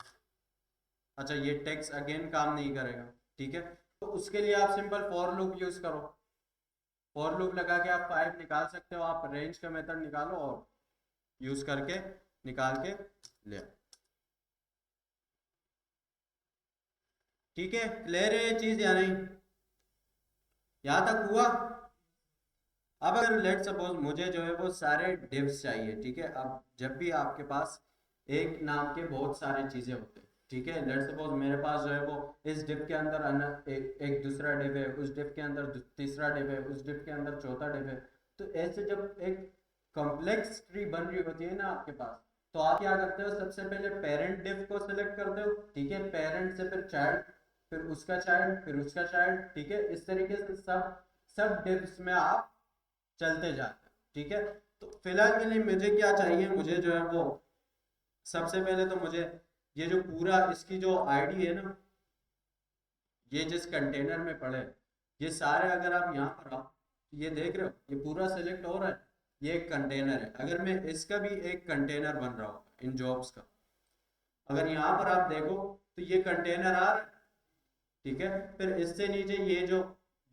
अच्छा, ये टेक्स्ट अगेन काम नहीं करेगा, ठीक है, तो उसके लिए आप सिंपल फॉर लूप यूज करो। फॉर लूप लगा के आप 5 निकाल सकते हो, आप रेंज का मेथड निकालो और यूज करके निकाल के ले आओ। ठीक है, क्लियर है ये चीज या नहीं? यहां तक हुआ? अब अगर लेट सपोज मुझे जो है वो सारे डिव्स चाहिए, ठीक है, अब जब भी आपके पास एक नाम के बहुत सारे चीजें होते हैं, ठीक है, लेट सपोज मेरे पास जो है वो इस डिव के अंदर एक दूसरा डिव है, उस डिव के अंदर तीसरा डिव है, उस डिव के अंदर चौथा डिव है। तो ऐसे जब एक कॉम्प्लेक्स ट्री बन रही होती है ना आपके पास, तो आप क्या करते हो, सबसे पहले पेरेंट डिव को सिलेक्ट करते हो, ठीक है, पेरेंट से फिर चाइल्ड, फिर उसका चाइल्ड, फिर उसका चाइल्ड, ठीक है, इस तरीके से सब सब डिव्स में आप चलते जाते हैं, ठीक है। तो फिलहाल के लिए मुझे क्या चाहिए, मुझे जो है वो सबसे पहले तो मुझे ये जो पूरा इसकी जो आईडी है ना, ये जिस कंटेनर में पड़े, ये सारे अगर आप यहाँ पर आओ, ये देख रहे हो ये पूरा सेलेक्ट हो रहा है, ये एक कंटेनर है। अगर मैं इसका भी एक कंटेनर बन रहा हूँ इन जॉब्स का, अगर यहाँ पर आप देखो तो ये कंटेनर आ रहा है, ठीक है, फिर इससे नीचे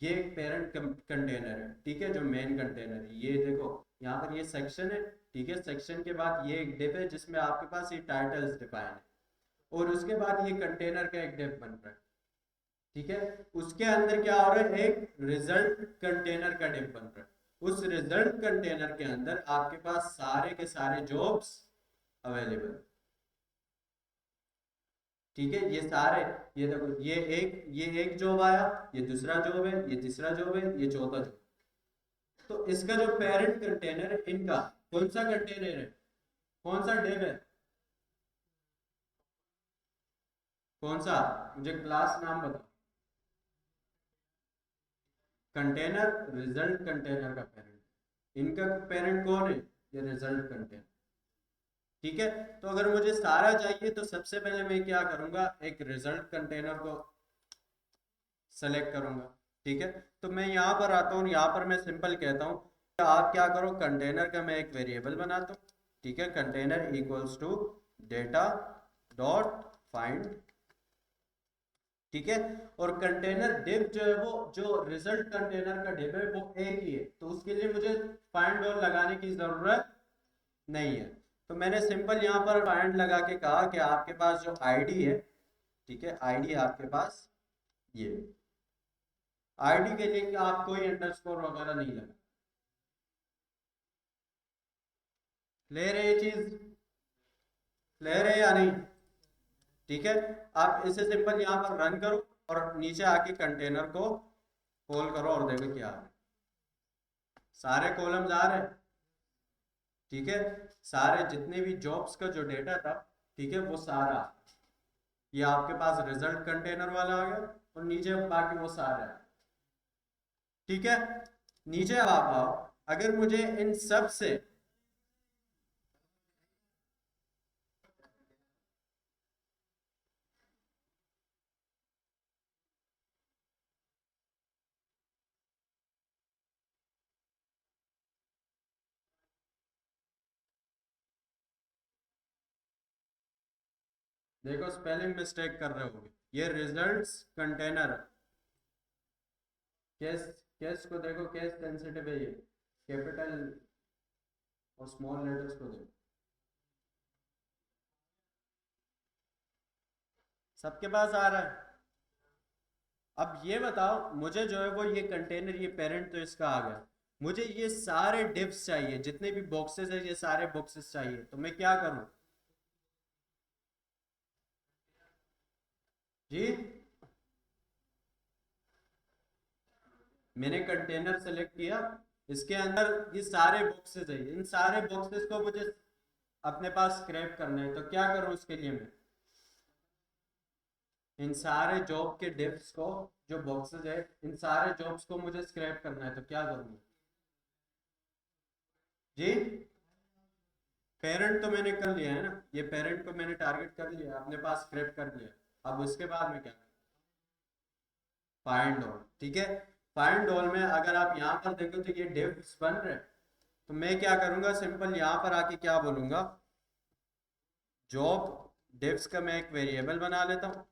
ये एक पेरेंट कंटेनर है, ठीक है, जो मेन कंटेनर है, ये देखो यहाँ पर ये सेक्शन है, ठीक है, सेक्शन के बाद ये एक डिव है जिसमें आपके पास ये टाइटल्स डिफाइन है, और उसके बाद ये कंटेनर का एक डिव बन रहा है, ठीक है, उसके अंदर क्या हो रहा है, एक रिजल्ट कंटेनर का डिव बन रहा है। उस रिजल्ट कंटेनर के अंदर आपके पास सारे के सारे जॉब्स अवेलेबल, ठीक है, ये सारे, ये देखो ये एक जॉब आया, ये दूसरा जॉब है, ये तीसरा जॉब है, ये चौथा जॉब। तो इसका जो पेरेंट कंटेनर है, इनका कौन सा कंटेनर है, कौन सा डिव है, कौन सा, मुझे क्लास नाम बताओ। कंटेनर रिजल्ट कंटेनर का पेरेंट, इनका पेरेंट कौन है, ये रिजल्ट कंटेनर, ठीक है। तो अगर मुझे सारा चाहिए तो सबसे पहले मैं क्या करूंगा, एक रिजल्ट कंटेनर को सेलेक्ट करूंगा, ठीक है। तो मैं यहाँ पर आता हूँ, यहाँ पर मैं सिंपल कहता हूँ आप क्या करो, कंटेनर का मैं एक वेरिएबल बनाता हूँ, ठीक है, container equals to data dot find, ठीक है, और कंटेनर डिव जो है वो जो रिजल्ट कंटेनर का डिव है वो एक ही है, तो उसके लिए मुझे फाइंड और लगाने की जरूरत नहीं है। तो मैंने सिंपल यहाँ पर फाइंड लगा के कहा कि आपके पास जो आईडी है, ठीक है, आईडी आपके पास ये, आईडी के लिए आप कोई अंडरस्कोर वगैरह नहीं लगा। क्लियर है ये चीज, क्लियर है या नहीं? ठीक है, आप इसे सिंपल यहाँ पर रन करो और नीचे आके कंटेनर को कॉल करो और देखो क्या आ रहा है, सारे कॉलम्स आ रहे हैं, ठीक है, सारे जितने भी जॉब्स का जो डेटा था, ठीक है, वो सारा ये आपके पास रिजल्ट कंटेनर वाला आ गया, और नीचे बाकी वो सारा है। ठीक है, नीचे अब आप आओ, अगर मुझे इन सब से देखो स्पेलिंग मिस्टेक कर रहे होगे, ये रिजल्ट्स कंटेनर है। केस केस को देखो, केस सेंसिटिव है ये, कैपिटल और स्मॉल लेटर्स को देखो, सबके पास आ रहा है। अब ये बताओ, मुझे जो है वो ये कंटेनर, ये पेरेंट तो इसका आ गया, मुझे ये सारे डिव्स चाहिए, जितने भी बॉक्सेस है ये सारे बॉक्सेस चाहिए, तो मैं क्या करूं जी? मैंने कंटेनर सेलेक्ट किया, इसके अंदर ये सारे बॉक्सेस है, इन सारे बॉक्सेस को मुझे अपने पास स्क्रैप करना है, तो क्या करूं उसके लिए मैं? इन सारे जॉब के डिव्स को, जो बॉक्सेस है, इन सारे जॉब्स को मुझे स्क्रैप करना है, तो क्या करूंगा जी? पेरेंट तो मैंने कर लिया है ना, ये पेरेंट को मैंने टारगेट कर लिया, अपने पास स्क्रैप कर लिया, अब उसके बाद में क्या? फाइंड ऑल, ठीक है। फाइंड ऑल में अगर आप यहाँ पर देखो तो ये डिव्स बन रहे हैं, तो मैं क्या करूंगा, सिंपल यहाँ पर आके क्या बोलूंगा, जॉब डिव्स का मैं एक वेरिएबल बना लेता हूँ,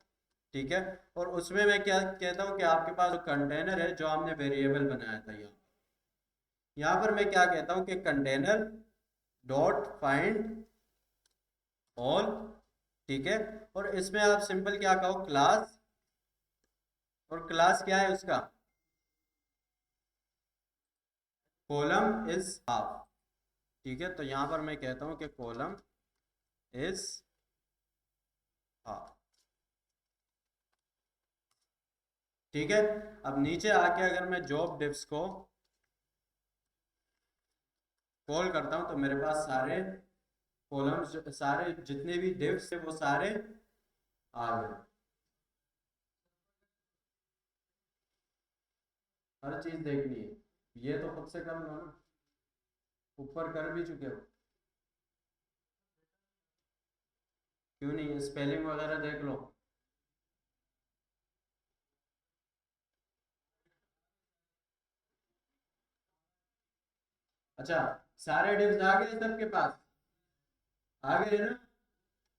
ठीक है, और उसमें मैं क्या कहता हूँ कि आपके पास जो कंटेनर है, जो हमने वेरिएबल बनाया था, यहाँ पर मैं क्या कहता हूँ कि कंटेनर डॉट फाइंड ऑल, ठीक है, और इसमें आप सिंपल क्या कहो, क्लास, और क्लास क्या है उसका, कॉलम इज हाफ, ठीक है, तो यहाँ पर मैं कहता हूँ कि कॉलम इज हाफ, ठीक है। अब नीचे आके अगर मैं जॉब डिव्स को कॉल करता हूँ, तो मेरे पास सारे कॉलम्स, सारे जितने भी डिव्स है वो सारे आ गए, हर चीज देखनी है, ये तो खुद से कर लो ना, ऊपर कर भी चुके हो, क्यों नहीं, स्पेलिंग वगैरह देख लो। अच्छा, सारे डिव्स आ गए सबके पास, आ गए ना?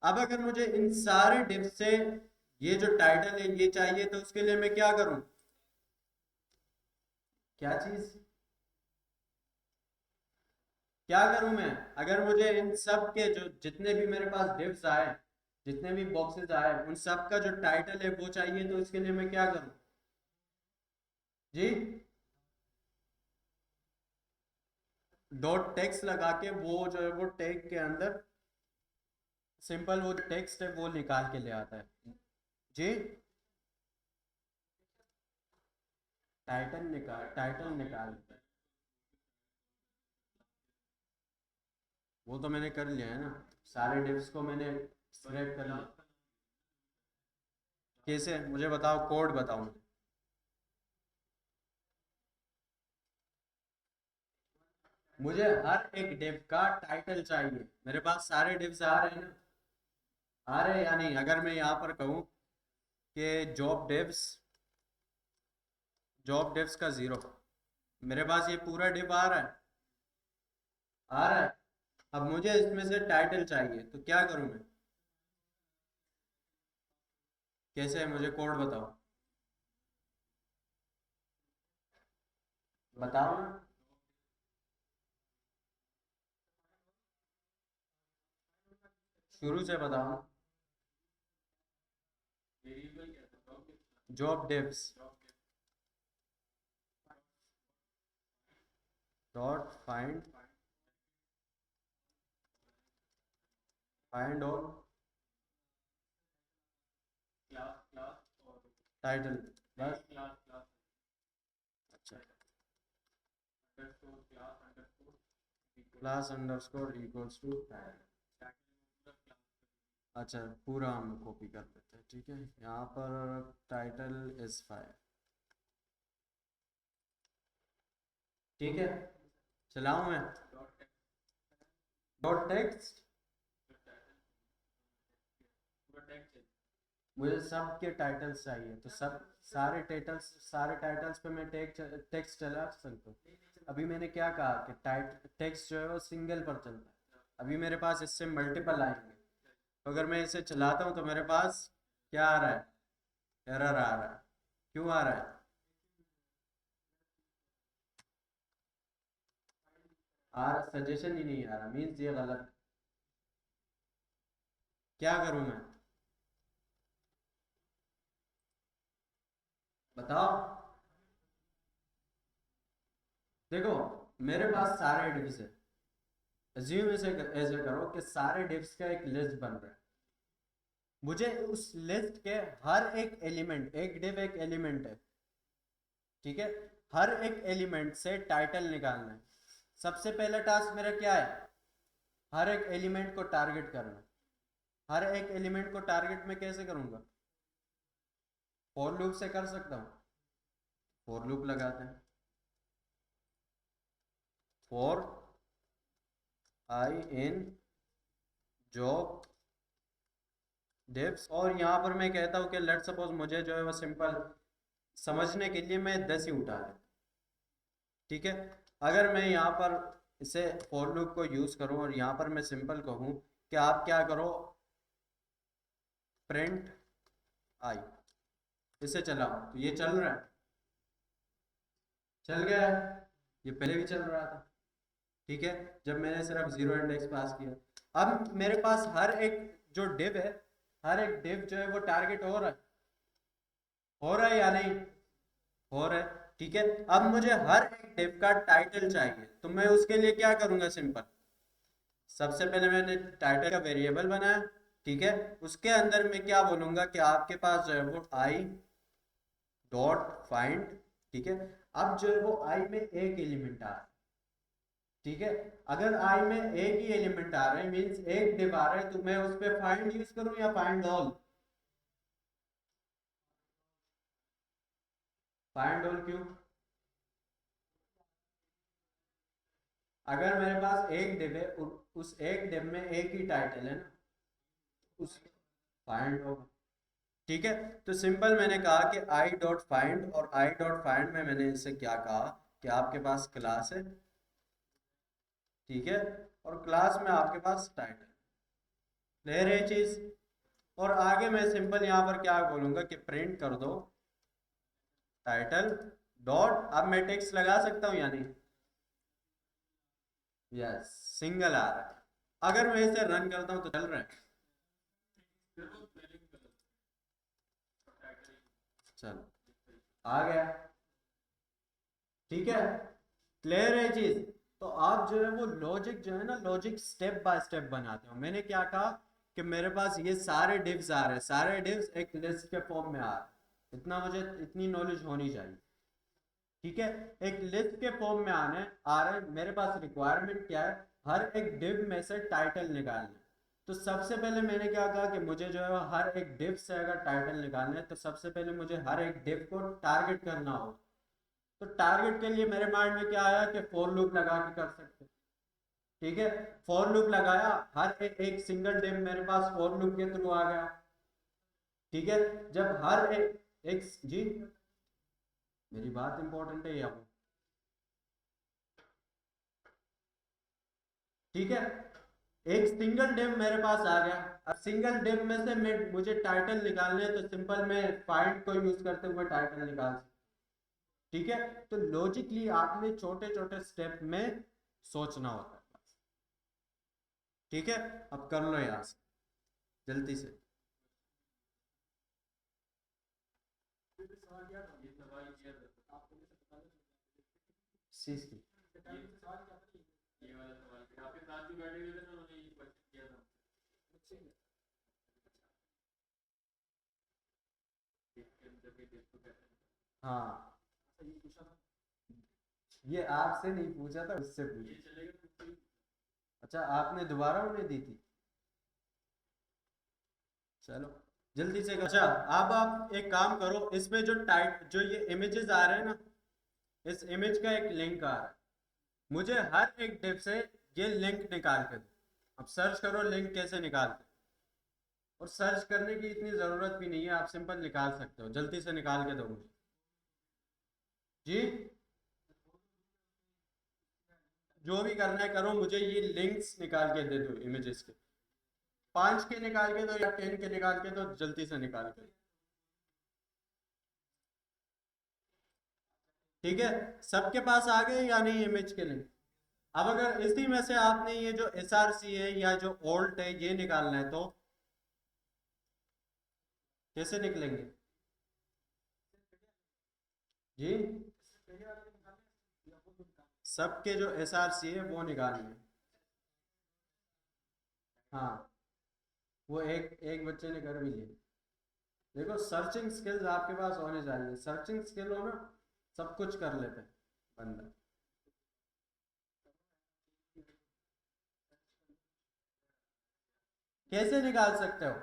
अब अगर मुझे इन सारे डिव्स से ये जो टाइटल है ये चाहिए, तो उसके लिए मैं क्या करूं, क्या चीज, क्या करूं मैं? अगर मुझे इन सब के जो जितने भी मेरे पास डिव्स आए, जितने भी बॉक्सेस आए, उन सब का जो टाइटल है वो चाहिए, तो इसके लिए मैं क्या करूं जी? डॉट टेक्स्ट लगा के वो जो है वो टैग के अंदर सिंपल वो टेक्स्ट है वो निकाल के ले आता है जी। टाइटल निकाल, वो तो मैंने कर लिया है ना, सारे डिव्स को मैंने स्क्रैप कर लिया। कैसे, मुझे बताओ, कोड बताओ मुझे। मुझे हर एक डिव का टाइटल चाहिए, मेरे पास सारे डिव्स आ रहे हैं ना, आ रहे हैं या नहीं? अगर मैं यहाँ पर कहूँ कि जॉब डिव्स का जीरो, मेरे पास ये पूरा डिव आ रहा है, आ रहा है। अब मुझे इसमें से टाइटल चाहिए, तो क्या करूँ मैं? कैसे है, मुझे कोड बताओ, बताओ ना, शुरू से बताओ ना। वेरिएबल क्या था, job job divs job dot find all class class और टाइटल, बस। क्लास क्लास अच्छा, underscore class underscore equal class underscore equals to, अच्छा पूरा हम कॉपी कर देते हैं, ठीक है। यहाँ पर टाइटल इज फायर, ठीक है। चलाऊं मैं डॉट टेक्स्ट, मुझे सब के टाइटल्स चाहिए, तो सब सारे टाइटल्स पे मैं टेक्स्ट चला सकता हूँ। अभी मैंने क्या कहा कि टेक्स्ट जो है वो सिंगल पर चलता है, अभी मेरे पास इससे मल्टीपल आएंगे, तो अगर मैं इसे चलाता हूँ तो मेरे पास क्या आ रहा है, एरर आ रहा है। क्यों आ रहा है? सजेशन ही नहीं आ रहा, मीन्स ये गलत है। क्या करूं मैं, बताओ। देखो मेरे पास सारे डिव्स है, अज्यूम ऐसे ऐसे करो कि सारे डिव्स का एक लिस्ट बन रहा है, मुझे उस लिस्ट के हर एक एलिमेंट, एक डिव एक एलिमेंट है, ठीक है, हर एक एलिमेंट से टाइटल निकालना है। सबसे पहला टास्क मेरा क्या है, हर एक एलिमेंट को टारगेट करना। हर एक एलिमेंट को टारगेट में कैसे करूंगा, फॉर लूप से कर सकता हूँ। फॉर लूप लगाते हैं, फॉर आई इन जॉब डिव्स, और यहाँ पर मैं कहता हूँ कि लेट सपोज मुझे जो है वो सिंपल समझने के लिए मैं 10 ही उठा लेता, ठीक है। अगर मैं यहाँ पर इसे फॉर लूप को यूज करूँ और यहाँ पर मैं सिंपल कहूँ कि आप क्या करो, प्रिंट आई, इसे चलाओ, तो ये चल रहा है, चल गया है, ये पहले भी चल रहा था, ठीक है, जब मैंने सिर्फ जीरो इंडेक्स पास किया। अब मेरे पास हर एक जो डिव है, हर एक डिव जो है वो टारगेट हो रहा है या नहीं, हो रहा है, ठीक है। अब मुझे हर एक डिव का टाइटल चाहिए, तो मैं उसके लिए क्या करूंगा, सिंपल, सबसे पहले मैंने टाइटल का वेरिएबल बनाया, ठीक है, उसके अंदर मैं क्या बोलूंगा कि आपके पास जो है वो आई डॉट फाइंड, ठीक है। अब जो है वो आई में एक एलिमेंट आ रहा है, ठीक है। अगर आई में एक ही एलिमेंट आ रहा है, मींस एक डिव आ रहा है, तो मैं उस पर फाइंड यूज करूं या फाइंड ऑल? फाइंड ऑल क्यों? अगर मेरे पास एक डिव है, उस एक डिव में एक ही टाइटल है ना, उस फाइंड ऑल, ठीक है। तो सिंपल मैंने कहा कि आई डॉट फाइंड, और आई डॉट फाइंड में मैंने इससे क्या कहा कि आपके पास क्लास है, ठीक है, और क्लास में आपके पास टाइटल, क्लियर है चीज। और आगे मैं सिंपल यहाँ पर क्या बोलूंगा कि प्रिंट कर दो टाइटल डॉट, अब मैं टेक्स्ट लगा सकता हूँ या नहीं, यस, सिंगल आ रहा है। अगर मैं इसे रन करता हूँ तो चल रहा है, चलो आ गया, ठीक है, क्लियर है चीज। तो आप जो है वो लॉजिक जो है ना, लॉजिक स्टेप बाय स्टेप बनाते हो। मैंने क्या कहा कि मेरे पास ये सारे डिव्स आ रहे हैं, सारे डिव्स एक लिस्ट के फॉर्म में आ रहे हैं, इतना मुझे, इतनी नॉलेज होनी चाहिए, ठीक है। एक लिस्ट के फॉर्म में आ रहे हैं, मेरे पास रिक्वायरमेंट क्या है, हर एक डिव में से टाइटल निकालना है। तो सबसे पहले मैंने क्या कहा कि मुझे जो है हर एक डिव से अगर टाइटल निकालना है, तो सबसे पहले मुझे हर एक डिव को टारगेट करना होगा। तो टारगेट के लिए मेरे माइंड में क्या आया कि फॉर लूप लगा के कर सकते, ठीक है। फॉर लूप लगाया, हर एक सिंगल डिव मेरे पास फॉर लूप के थ्रू आ गया, ठीक है। जब हर एक जी, मेरी बात इंपॉर्टेंट है या, ठीक है, एक सिंगल डिव मेरे पास आ गया। अब सिंगल डिव में से मैं, मुझे टाइटल निकालने हैं, तो सिंपल मैं फाइंड को यूज करते हुए टाइटल निकाल सकता, ठीक है। तो लॉजिकली आपने छोटे छोटे स्टेप में सोचना होता है, ठीक है। अब कर लो यहाँ से जल्दी से। ये सवाल किया था, सी सी, ये वाला सवाल किया आपके साथ भी बैठे हुए थे ना, उन्होंने ये क्वेश्चन किया था इसके अंदर के डिस्को कैसे, हाँ ये आपसे नहीं पूछा था, उससे ये पूछा। चलेगा, अच्छा, आपने दोबारा उन्हें दी थी? चलो जल्दी से। अच्छा, अब आप एक काम करो, इसमें जो टाइट जो ये इमेजेस आ रहे हैं ना, इस इमेज का एक लिंक आ रहा है, मुझे हर एक डिप से ये लिंक निकाल के दो। अब सर्च करो लिंक कैसे निकालते हैं। और सर्च करने की इतनी ज़रूरत भी नहीं है, आप सिंपल निकाल सकते हो, जल्दी से निकाल के दो मुझे। जी, जो भी करना है करो, मुझे ये लिंक्स निकाल के दे दो इमेजेस के। 5 के निकाल के दो या 10 के निकाल के दो, जल्दी से निकाल के दो। ठीक है, सबके पास आ गए या नहीं इमेज के लिंक? अब अगर इसी में से आपने ये जो SRC है या जो ओल्ट है ये निकालना है, तो कैसे निकलेंगे? जी, सबके जो SRC है वो निकालने हैं। हाँ, वो एक एक बच्चे ने कर भी लिया। देखो, सर्चिंग स्किल्स आपके पास होने चाहिए, सर्चिंग स्किल हो ना, सब कुछ कर लेते हैं बंदा। कैसे निकाल सकते हो?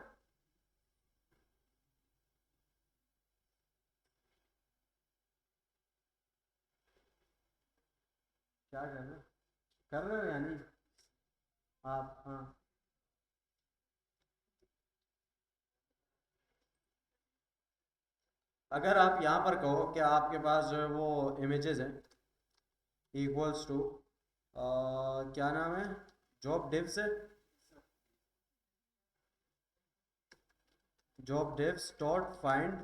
क्या कर रहे हो या नहीं? आप, हाँ। अगर आप यहाँ पर कहो कि आपके पास जो है वो इमेजेस हैं इक्वल्स टू, क्या नाम है, जॉब डिव्स है, job divs dot find,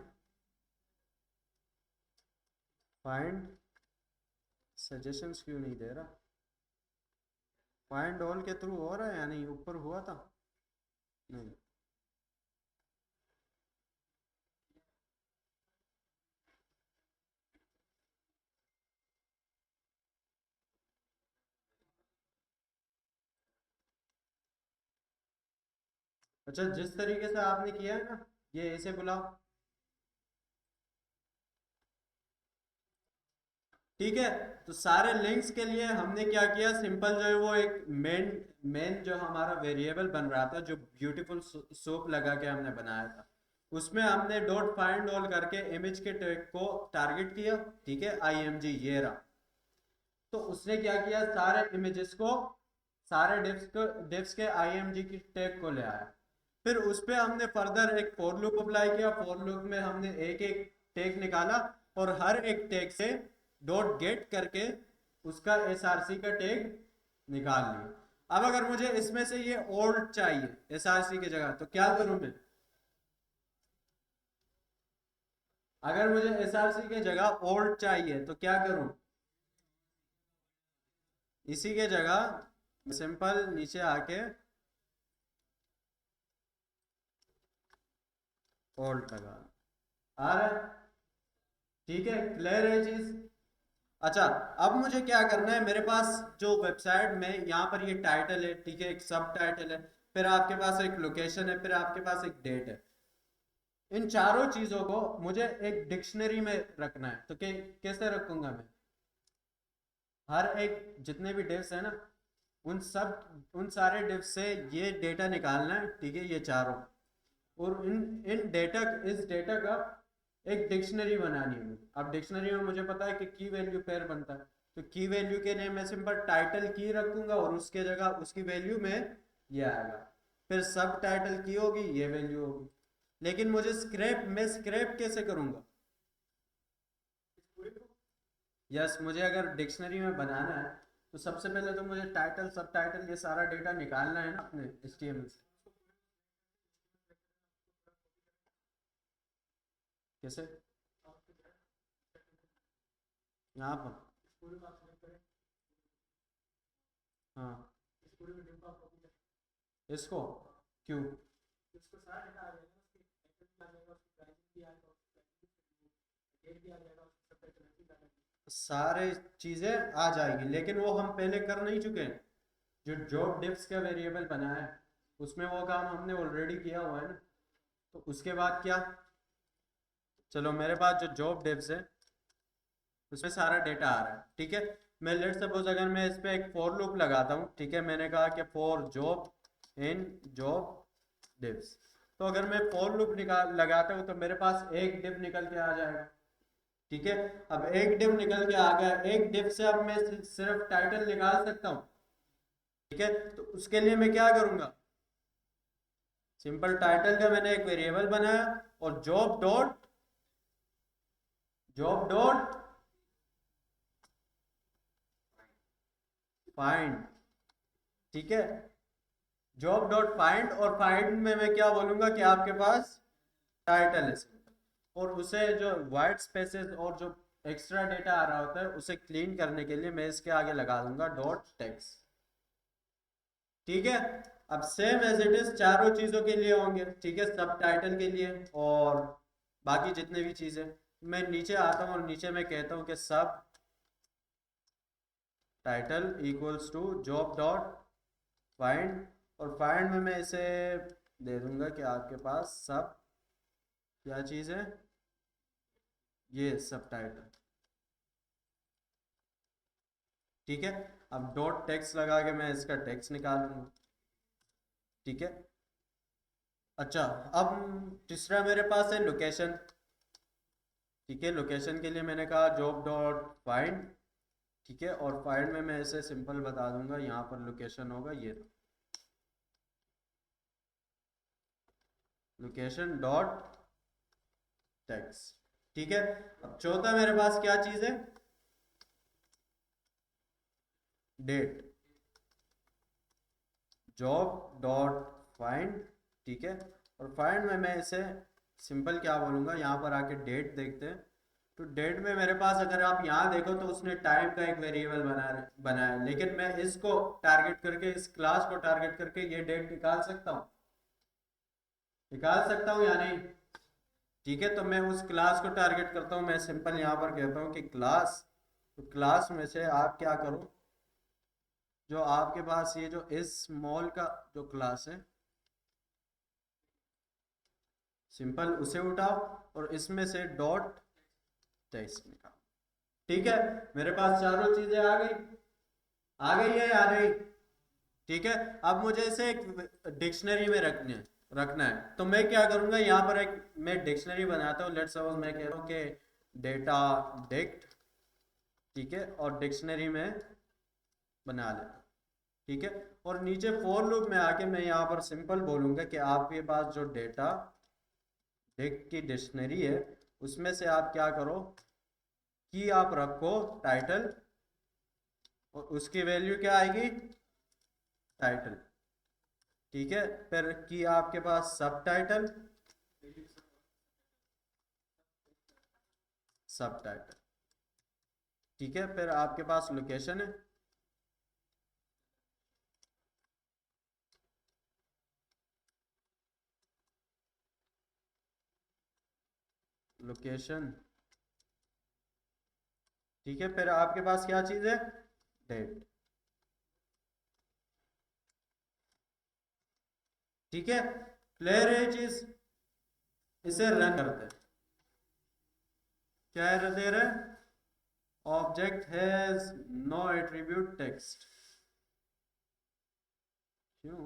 find suggestions क्यों नहीं दे रहा? फाइंड ऑल के थ्रू हो रहा है या नहीं? ऊपर हुआ था? नहीं। अच्छा, जिस तरीके से आपने किया है ना, ये ऐसे बुलाओ। ठीक है, तो सारे लिंक्स के लिए हमने क्या किया, सिंपल जो है वो एक मेन मेन जो हमारा वेरिएबल बन रहा था, जो ब्यूटीफुल सोप लगा के हमने बनाया था, उसमें हमने डॉट फाइंड ऑल करके इमेज के टैग को टारगेट किया। ठीक है, IMG ये रहा। तो उसने क्या किया, सारे इमेजेस को, सारे डिव्स के IMG की टैग को ले आया। फिर उस पे हमने फर्दर एक फॉर लूप अप्लाई किया। फॉर लूप में हमने एक एक टैग निकाला और हर एक टैग से डॉट गेट करके उसका SRC का टैग निकाल लिया। अब अगर मुझे इसमें से ये ओल्ड चाहिए SRC की जगह, तो क्या करूं मैं? अगर मुझे SRC की जगह ओल्ड चाहिए तो क्या करूं? इसी के जगह सिंपल नीचे आके ओल्ड लगा, आ रहा है? ठीक है, क्लियर है चीज? अच्छा, अब मुझे क्या करना है, मेरे पास जो वेबसाइट में यहाँ पर ये टाइटल है, ठीक है, एक सब टाइटल है, फिर आपके पास एक लोकेशन है, फिर आपके पास एक डेट है। इन चारों चीजों को मुझे एक डिक्शनरी में रखना है, तो कैसे रखूंगा मैं? हर एक जितने भी डिव्स है ना, उन सारे डिव्स से ये डेटा निकालना है। ठीक है, ये चारों, और इन इन डेटा इस डेटा का एक डिक्शनरी बनानी है मुझे। अब डिक्शनरी में मुझे पता है कि की वैल्यू पेयर बनता है, तो की वैल्यू के लिए मैं सिंपल टाइटल की रखूंगा और उसके जगह उसकी वैल्यू में ये आएगा। फिर सब टाइटल की होगी, ये वैल्यू होगी। लेकिन मुझे मैं स्क्रैप कैसे करूंगा? यस, मुझे अगर डिक्शनरी में बनाना है तो सबसे पहले तो मुझे टाइटल सब टाइटल ये सारा डेटा निकालना है ना अपने HTML से। कैसे? यहाँ पर, हाँ, इसको क्यों? सारे चीजें आ जाएगी, लेकिन वो हम पहले कर नहीं चुके हैं? जो जॉब डिप्स का वेरिएबल बनाया है उसमें वो काम हमने ऑलरेडी किया हुआ है ना। तो उसके बाद क्या, चलो मेरे पास जो जॉब डिप्स है उसमें सारा डेटा आ रहा है। ठीक है, मैं लेट सपोज अगर मैं इस पे एक फॉर लूप लगाता हूँ, ठीक है, मैंने कहा कि फॉर जॉब इन जॉब डिव्स, तो अगर मैं फॉर लूप निकाल लगाता हूँ तो मेरे पास एक डिव निकल के आ जाएगा, ठीक है। अब एक डिव निकल के आ गया, एक डिव से अब मैं सिर्फ टाइटल निकाल सकता हूँ, ठीक है। तो उसके लिए मैं क्या करूंगा, सिंपल टाइटल का मैंने एक वेरिएबल बनाया और जॉब डॉट फाइंड, ठीक है, जॉब डॉट फाइंड, और फाइंड में मैं क्या बोलूंगा कि आपके पास टाइटल है सिंपल, और उसे जो वाइट स्पेसेस और जो एक्स्ट्रा डेटा आ रहा होता है उसे क्लीन करने के लिए मैं इसके आगे लगा दूंगा डॉट टेक्स्ट, ठीक है। अब सेम एज इट इज चारों चीजों के लिए होंगे, ठीक है, सब टाइटल के लिए और बाकी जितने भी चीजें। मैं नीचे आता हूँ और नीचे मैं कहता हूँ कि सब title equals to job dot find, और फाइंड में मैं इसे दे दूंगा कि आपके पास सब क्या चीज़ है, ये सब टाइटल, ठीक है। अब डॉट टेक्स्ट लगा के मैं इसका टेक्स्ट निकालूंगा, ठीक है। अच्छा, अब तीसरा मेरे पास है लोकेशन, ठीक है। लोकेशन के लिए मैंने कहा जॉब डॉट फाइंड, ठीक है, और फाइंड में मैं इसे सिंपल बता दूंगा, यहाँ पर लोकेशन होगा ये लोकेशन डॉट टेक्स्ट, ठीक है। अब चौथा मेरे पास क्या चीज है, डेट, जॉब डॉट फाइंड, ठीक है, और फाइंड में मैं इसे सिंपल क्या बोलूंगा, यहाँ पर आके डेट देखते हैं। तो डेट में मेरे पास अगर आप यहाँ देखो तो उसने टाइम का एक वेरिएबल बनाया है, लेकिन मैं इसको टारगेट करके, इस क्लास को टारगेट करके ये डेट निकाल सकता हूँ या नहीं, ठीक है। तो मैं उस क्लास को टारगेट करता हूँ, मैं सिंपल यहाँ पर कहता हूँ कि क्लास, तो क्लास में से आप क्या करो, जो आपके पास ये जो इस मॉल का जो क्लास है सिंपल उसे उठाओ और इसमें से डॉट टेक्स्ट निकालो, ठीक है। मेरे पास चारों चीजें आ गई है या नहीं, ठीक है। अब मुझे इसे एक डिक्शनरी में रखना है, तो मैं क्या करूंगा, यहाँ पर एक मैं डिक्शनरी बनाता हूँ, लेट्स सपोज मैं कह रहा हूँ कि डेटा डिक्ट, ठीक है, और डिक्शनरी में बना लेता, ठीक है। और नीचे फॉर लूप में आके मैं यहाँ पर सिंपल बोलूंगा कि आपके पास जो डेटा डिक्ट की डिक्शनरी है उसमें से आप क्या करो कि आप रखो टाइटल, और उसकी वैल्यू क्या आएगी, टाइटल, ठीक है। फिर की आपके पास सब टाइटल, ठीक है। फिर आपके पास लोकेशन है, लोकेशन, ठीक है। फिर आपके पास क्या चीज है, डेट, ठीक है। क्लियर है ये चीज, इसे रन करते हैं, क्या एरर दे रहा है, object has no attribute text, क्यों,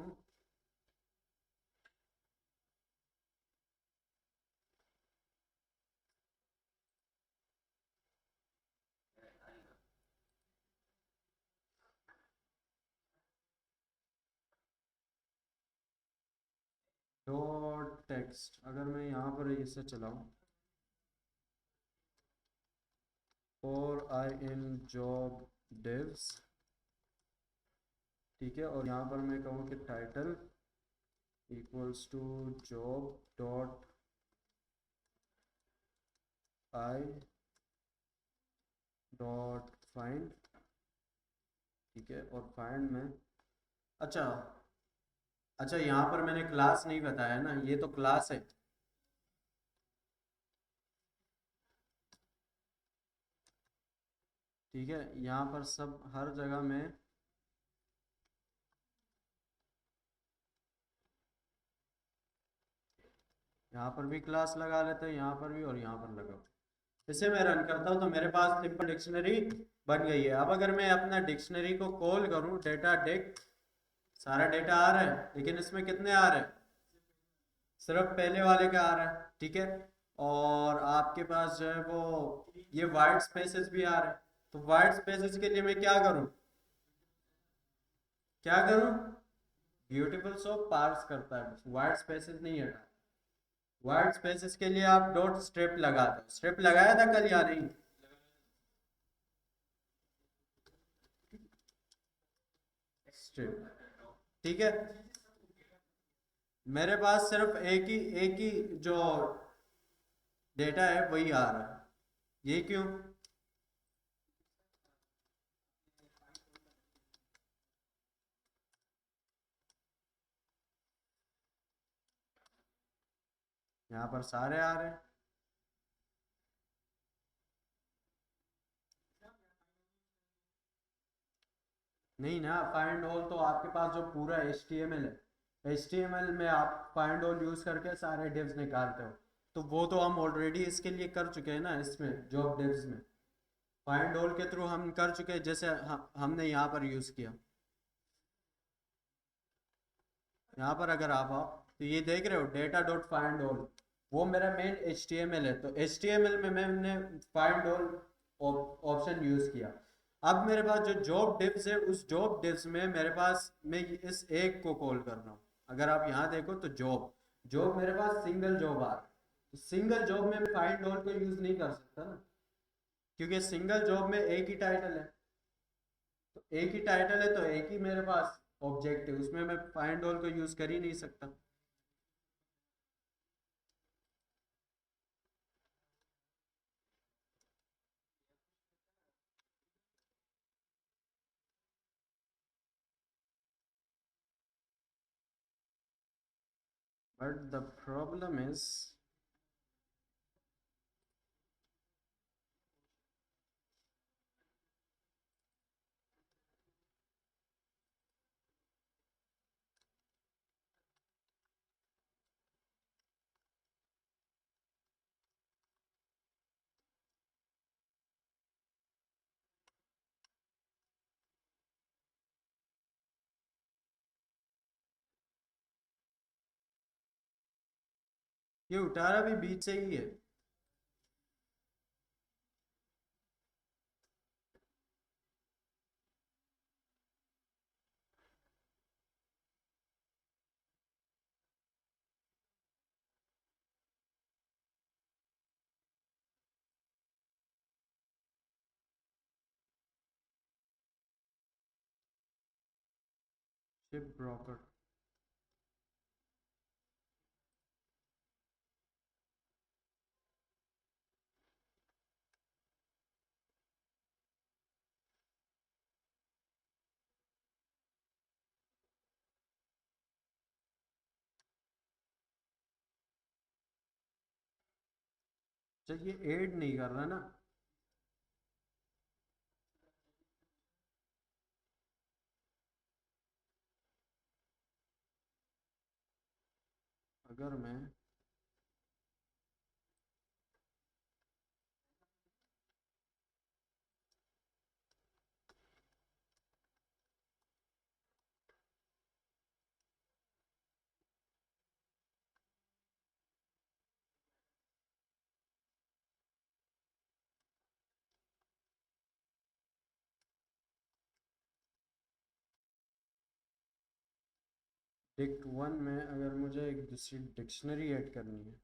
डॉट टेक्स्ट, अगर मैं यहाँ पर इसे चलाऊं, और आई इन जॉब डिव्स, ठीक है, और यहाँ पर मैं कहूँ कि title equals to job dot I dot find, ठीक है, और फाइंड में, अच्छा अच्छा, यहाँ पर मैंने क्लास नहीं बताया ना, ये तो क्लास है, ठीक है। यहाँ पर सब हर जगह में यहाँ पर भी क्लास लगा लेते हैं, यहाँ पर भी और यहाँ पर लगाओ, इसे मैं रन करता हूँ तो मेरे पास सिंपल डिक्शनरी बन गई है। अब अगर मैं अपना डिक्शनरी को कॉल करूं, डेटा डिक्ट, सारा डेटा आ रहा है, लेकिन इसमें कितने आ रहे हैं? सिर्फ पहले वाले का आ रहा है, ठीक है। और आपके पास जो है वो ये वाइट स्पेसेस भी आ रहे हैं। तो वाइट स्पेसेस के लिए मैं क्या करूं? क्या करूं? ब्यूटीफुल सो पार्स करता है, वाइट स्पेसेस नहीं हटा। वाइट स्पेसेस के लिए आप डॉट स्ट्रिप लगा दो। स्ट्रिप लगाया था कल या नहीं? स्ट्रिप, ठीक है। मेरे पास सिर्फ एक ही जो डेटा है वही आ रहा है। ये क्यों? यहाँ पर सारे आ रहे हैं। नहीं ना, फाइंड ऑल तो आपके पास जो पूरा HTML है, HTML में आप फाइंड ऑल यूज करके सारे डिव्स निकालते हो। तो वो तो हम ऑलरेडी इसके लिए कर चुके हैं ना, इसमें जॉब डिव्स में फाइंड ऑल के थ्रू हम कर चुके हैं, जैसे हमने यहाँ पर यूज किया। यहाँ पर अगर आप आओ तो ये देख रहे हो डेटा डॉट फाइंड ऑल, वो मेरा मेन HTML है। तो HTML में मैंने फाइंड ऑल ऑप्शन यूज किया। अब मेरे पास जो जॉब डिव्स है, उस जॉब डिव्स में मेरे पास मैं इस एक को कॉल कर रहा हूँ। अगर आप यहाँ देखो तो जॉब जॉब मेरे पास सिंगल जॉब आ रहा है। तो सिंगल जॉब में मैं फाइंड ऑल को यूज नहीं कर सकता ना, क्योंकि सिंगल जॉब में एक ही टाइटल है। तो एक ही टाइटल है तो एक ही मेरे पास ऑब्जेक्ट है, उसमें मैं फाइंड ऑल को यूज कर ही नहीं सकता। But the problem is, ये उतारा भी बीच से ही है। Ship broker. चलिए ऐड नहीं कर रहा ना। अगर मैं डिक्ट वन में अगर मुझे एक दूसरी डिक्शनरी ऐड करनी है,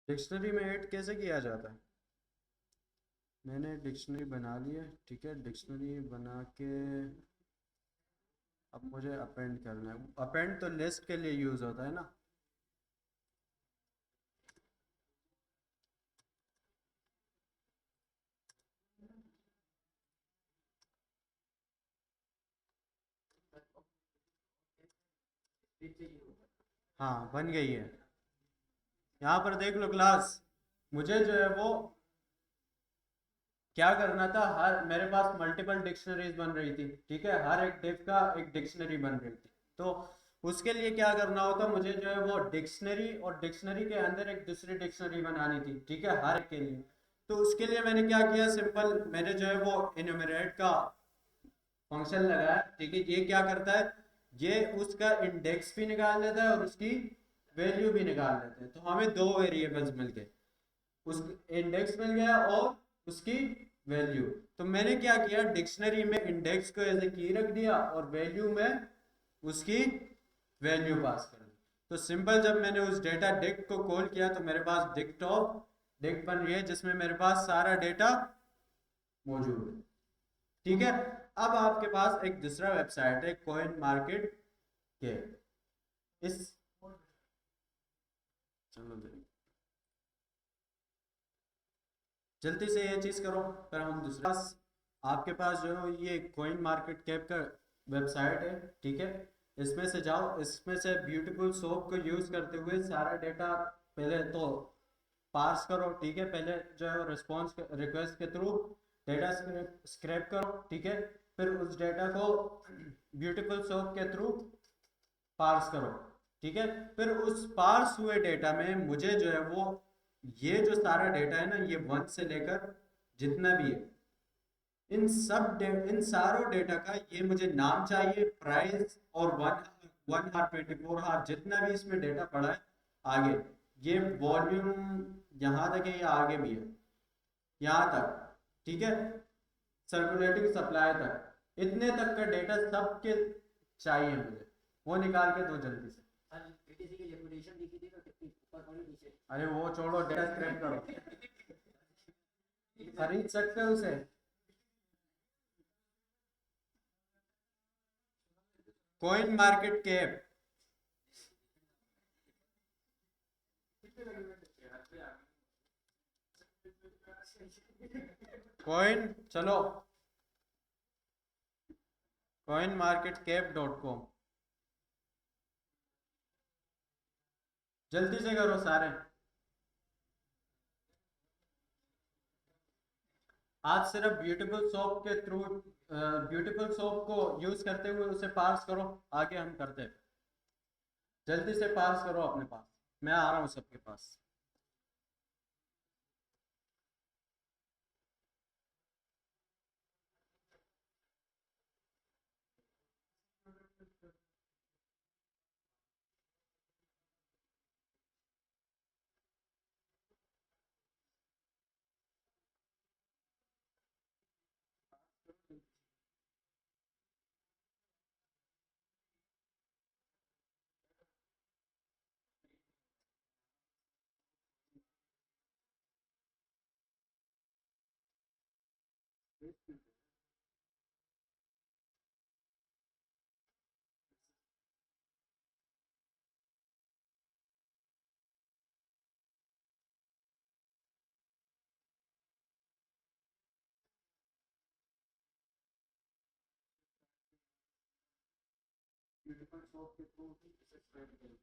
डिक्शनरी में ऐड कैसे किया जाता है? मैंने डिक्शनरी बना ली है, ठीक है। डिक्शनरी बना के अब मुझे अपेंड करना है। अपेंड तो लिस्ट के लिए यूज़ होता है ना। हाँ, बन गई है। यहाँ पर देख लो क्लास, मुझे जो है वो क्या करना था, हर मेरे पास मल्टीपल डिक्शनरीज बन रही थी, ठीक है। हर एक डिव का एक डिक्शनरी बन रही थी। तो उसके लिए क्या करना होता, मुझे जो है वो डिक्शनरी और डिक्शनरी के अंदर एक दूसरी डिक्शनरी बनानी थी, ठीक है, हर एक के लिए। तो उसके लिए मैंने क्या किया, सिंपल मैंने जो है वो इन्यूमरेट का फंक्शन लगाया, ठीक है। ये क्या करता है, ये उसका इंडेक्स भी निकाल लेता है और उसकी वैल्यू भी निकाल लेते हैं। तो हमें दो वेरिएबल्स मिल गए, उस इंडेक्स मिल गया और उसकी वैल्यू। तो मैंने क्या किया, डिक्शनरी में इंडेक्स को एज ए की रख दिया और वैल्यू में उसकी वैल्यू पास कर दी। तो सिंपल जब मैंने उस डेटा डिक्ट को कॉल किया तो मेरे पास डिक्ट ऑफ डिक्ट बन रही है, जिसमें मेरे पास सारा डेटा मौजूद है, ठीक है। अब आपके पास एक दूसरा वेबसाइट है, कॉइन मार्केट के। इस चलो जल्दी से ये चीज करो, फिर हम दूसरा। आपके पास जो है ये कॉइन मार्केट कैप का वेबसाइट है, ठीक है। इसमें से जाओ, इसमें से ब्यूटीफुल सोप को यूज करते हुए सारा डेटा पहले तो पार्स करो, ठीक है। पहले जो है रिस्पॉन्स रिक्वेस्ट के थ्रू डेटा स्क्रैप करो, ठीक है। फिर उस डेटा को ब्यूटीफुल सोप के थ्रू पार्स करो, ठीक है। फिर उस पार्स हुए डेटा में मुझे जो है वो ये जो सारा डेटा है ना, ये वन से लेकर जितना भी है, इन सारों डेटा का ये मुझे नाम चाहिए, प्राइस और वन वन हार 24 हार जितना भी इसमें डेटा पड़ा है आगे। ये वॉल्यूम यहाँ तक है या आगे भी है, यहाँ तक, ठीक है। सर्कुलेटिंग सप्लाई तक, इतने तक का डेटा सबके चाहिए मुझे। वो निकाल के दो जल्दी से। अरे वो छोड़ो, डेटा स्क्रैप करो। खरीद सकते हो उसे। Coin market cap. कॉइन, चलो कॉइन मार्केट कैप .com। जल्दी से करो सारे। आज सिर्फ ब्यूटीफुल सोप के थ्रू, ब्यूटीफुल सोप को यूज करते हुए उसे पार्स करो, आगे हम करते हैं। जल्दी से पार्स करो अपने पास, मैं आ रहा हूँ सबके पास। ब्यूटीफुल सोप के थ्रू इसे स्प्रेड करो।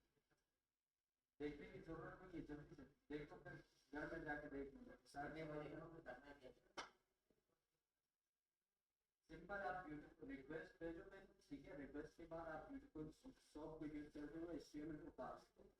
देखने की जरूरत नहीं है, जल्दी से देखो, फिर घर में जाके देख लो। सामने वाले को करना क्या, सिंपल आप ब्यूटीफुल रिक्वेस्ट भेजो मैं, ठीक है। रिक्वेस्ट के बाद आप ब्यूटीफुल सोप को यूज करते हुए HTML को पास करो।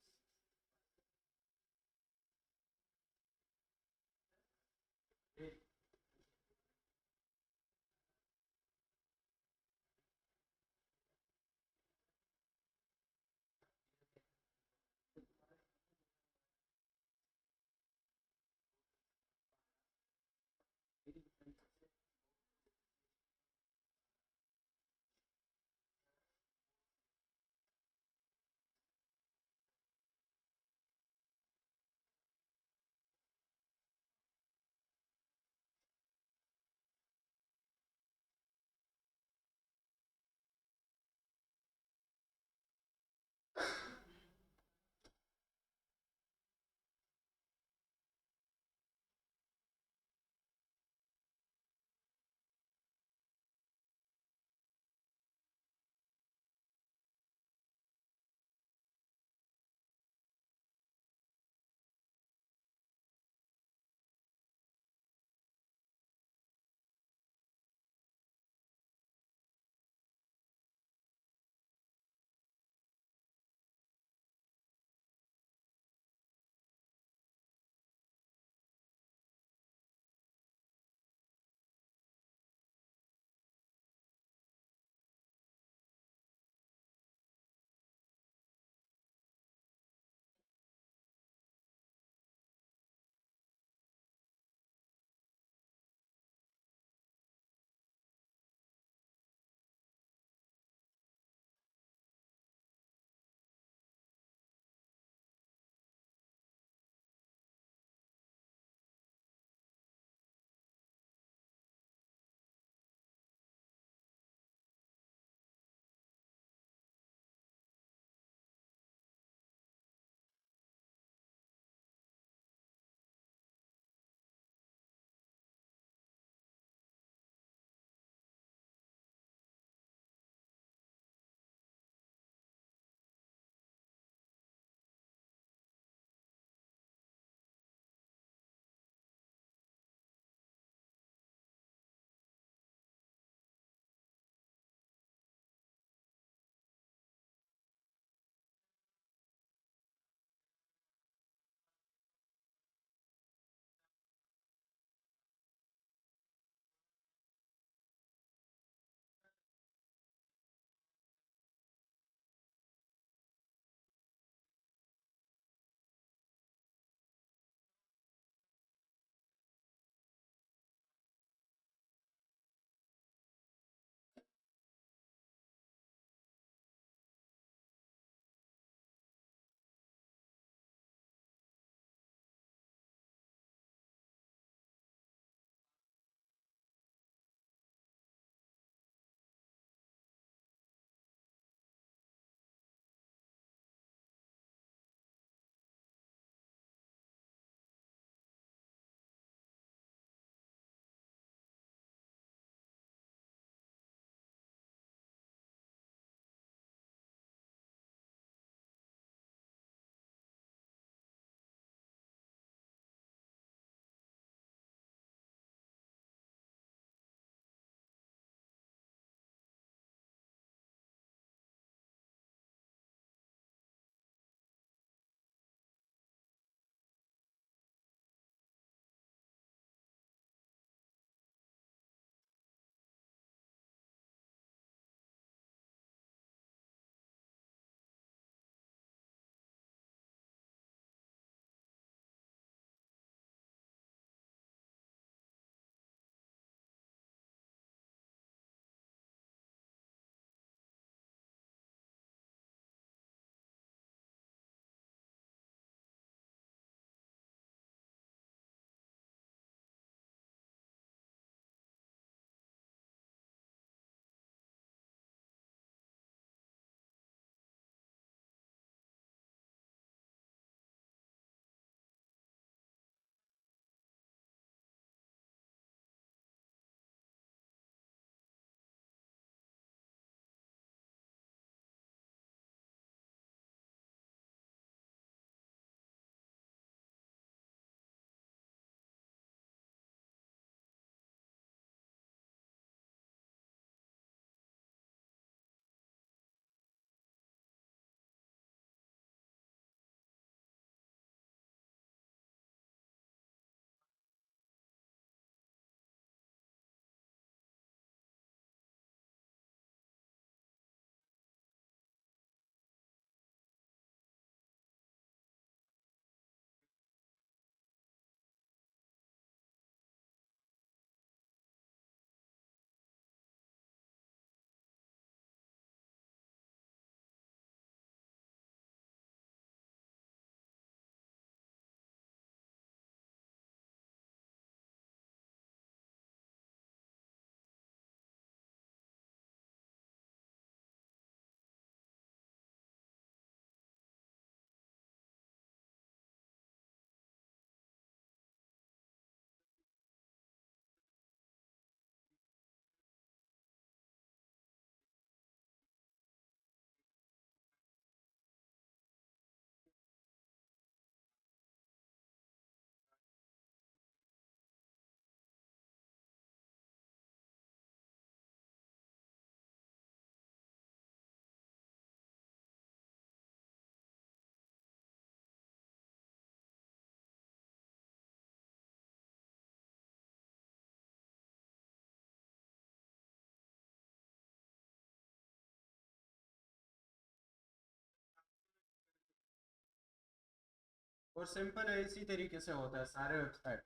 और सिंपल है, इसी तरीके से होता है सारे वेबसाइट।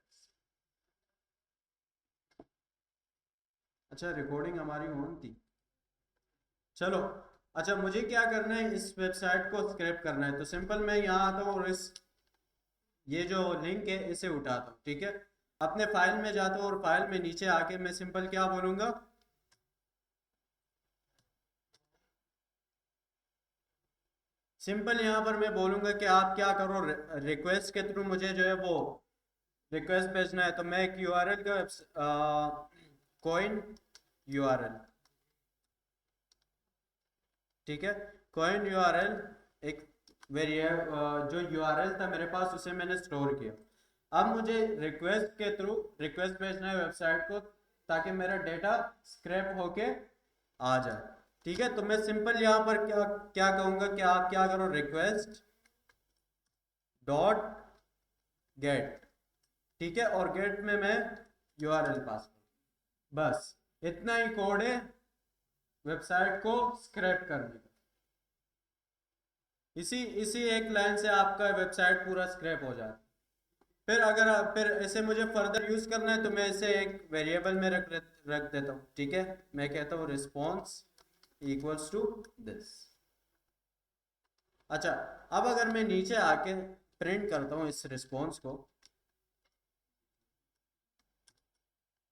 अच्छा, रिकॉर्डिंग हमारी ऑन थी, चलो। अच्छा, मुझे क्या करना है, इस वेबसाइट को स्क्रैप करना है, तो सिंपल मैं यहाँ आता हूँ और इस ये जो लिंक है इसे उठाता हूँ, ठीक है। अपने फाइल में जाता हूँ और फाइल में नीचे आके मैं सिंपल क्या बोलूँगा, सिंपल यहाँ पर मैं बोलूँगा कि आप क्या करो, रिक्वेस्ट के थ्रू मुझे जो है वो रिक्वेस्ट भेजना है, तो मैं एक यूआरएल का कॉइन यूआरएल, ठीक है, कॉइन यूआरएल एक जो यूआरएल था मेरे पास उसे मैंने स्टोर किया। अब मुझे रिक्वेस्ट के थ्रू रिक्वेस्ट भेजना है वेबसाइट को, ताकि मेरा डेटा स्क्रैप होके आ जाए, ठीक है। तो मैं सिंपल यहाँ पर क्या क्या कहूँगा कि आप क्या करो, रिक्वेस्ट डॉट गेट, ठीक है, और गेट में मैं यूआरएल पास करूँ, बस इतना ही कोड है वेबसाइट को स्क्रैप करने का। इसी इसी एक लाइन से आपका वेबसाइट पूरा स्क्रैप हो जाता है। फिर इसे मुझे फर्दर यूज करना है, तो मैं इसे एक वेरिएबल में रख देता हूँ, ठीक है। मैं कहता हूँ रिस्पॉन्स इक्वल्स टू दिस। अच्छा, अब अगर मैं नीचे आके प्रिंट करता हूँ इस रिस्पॉन्स को,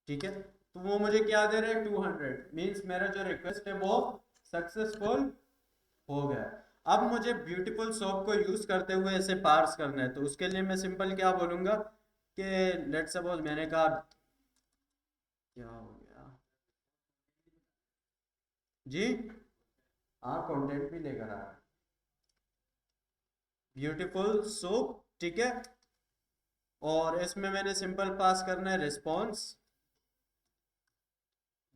ठीक है, तो वो मुझे क्या दे रहे हैं, 200, मीन्स मेरा जो रिक्वेस्ट है वो सक्सेसफुल हो गया। अब मुझे ब्यूटीफुल सोप को यूज करते हुए इसे पार्स करना है, तो उसके लिए मैं सिंपल क्या बोलूंगा कि लेट सपोज मैंने कहा, क्या हो गया जी, हाँ कंटेंट भी लेकर आ रहा है, ब्यूटीफुल सोप, ठीक है, और इसमें मैंने सिंपल पास करना है रिस्पॉन्स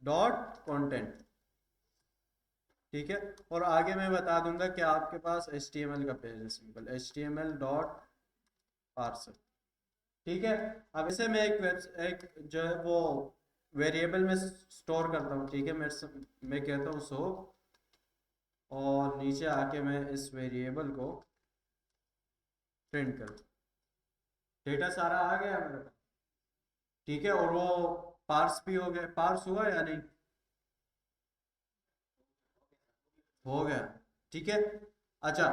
डॉट कंटेंट, ठीक है, और आगे मैं बता दूंगा कि आपके पास HTML का पेज है, सिंपल HTML डॉट पार्सर, ठीक है। अब इसे मैं एक जो है वो वेरिएबल में स्टोर करता हूँ, ठीक है, मैं कहता हूँ सो, और नीचे आके मैं इस वेरिएबल को प्रिंट कर, डेटा सारा आ गया मेरे पास, ठीक है, और वो पार्स भी हो गया, पार्स हुआ या नहीं, हो गया, ठीक है। अच्छा,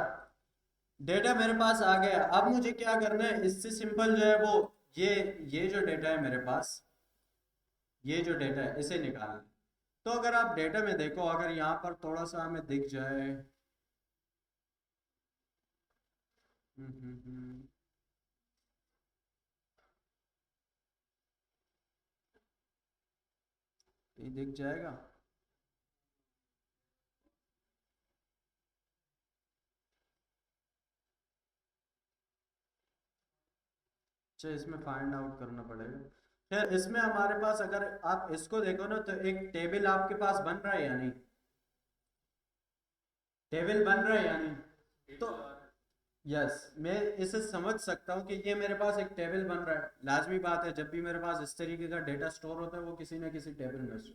डेटा मेरे पास आ गया, अब मुझे क्या करना है, इससे सिंपल जो है वो ये ये जो डेटा है मेरे पास, ये जो डेटा है इसे निकालना है। तो अगर आप डेटा में देखो, अगर यहाँ पर थोड़ा सा हमें दिख जाए, ये दिख जाएगा, अच्छा इसमें फाइंड आउट करना पड़ेगा। खैर, इसमें हमारे पास अगर आप इसको देखो ना, तो एक टेबल आपके पास बन रहा है या नहीं, टेबल बन रहा है या नहीं, तो यस, मैं इसे समझ सकता हूँ कि ये मेरे पास एक टेबल बन रहा है, लाजमी बात है, जब भी मेरे पास इस तरीके का डेटा स्टोर होता है वो किसी ना किसी टेबल में से,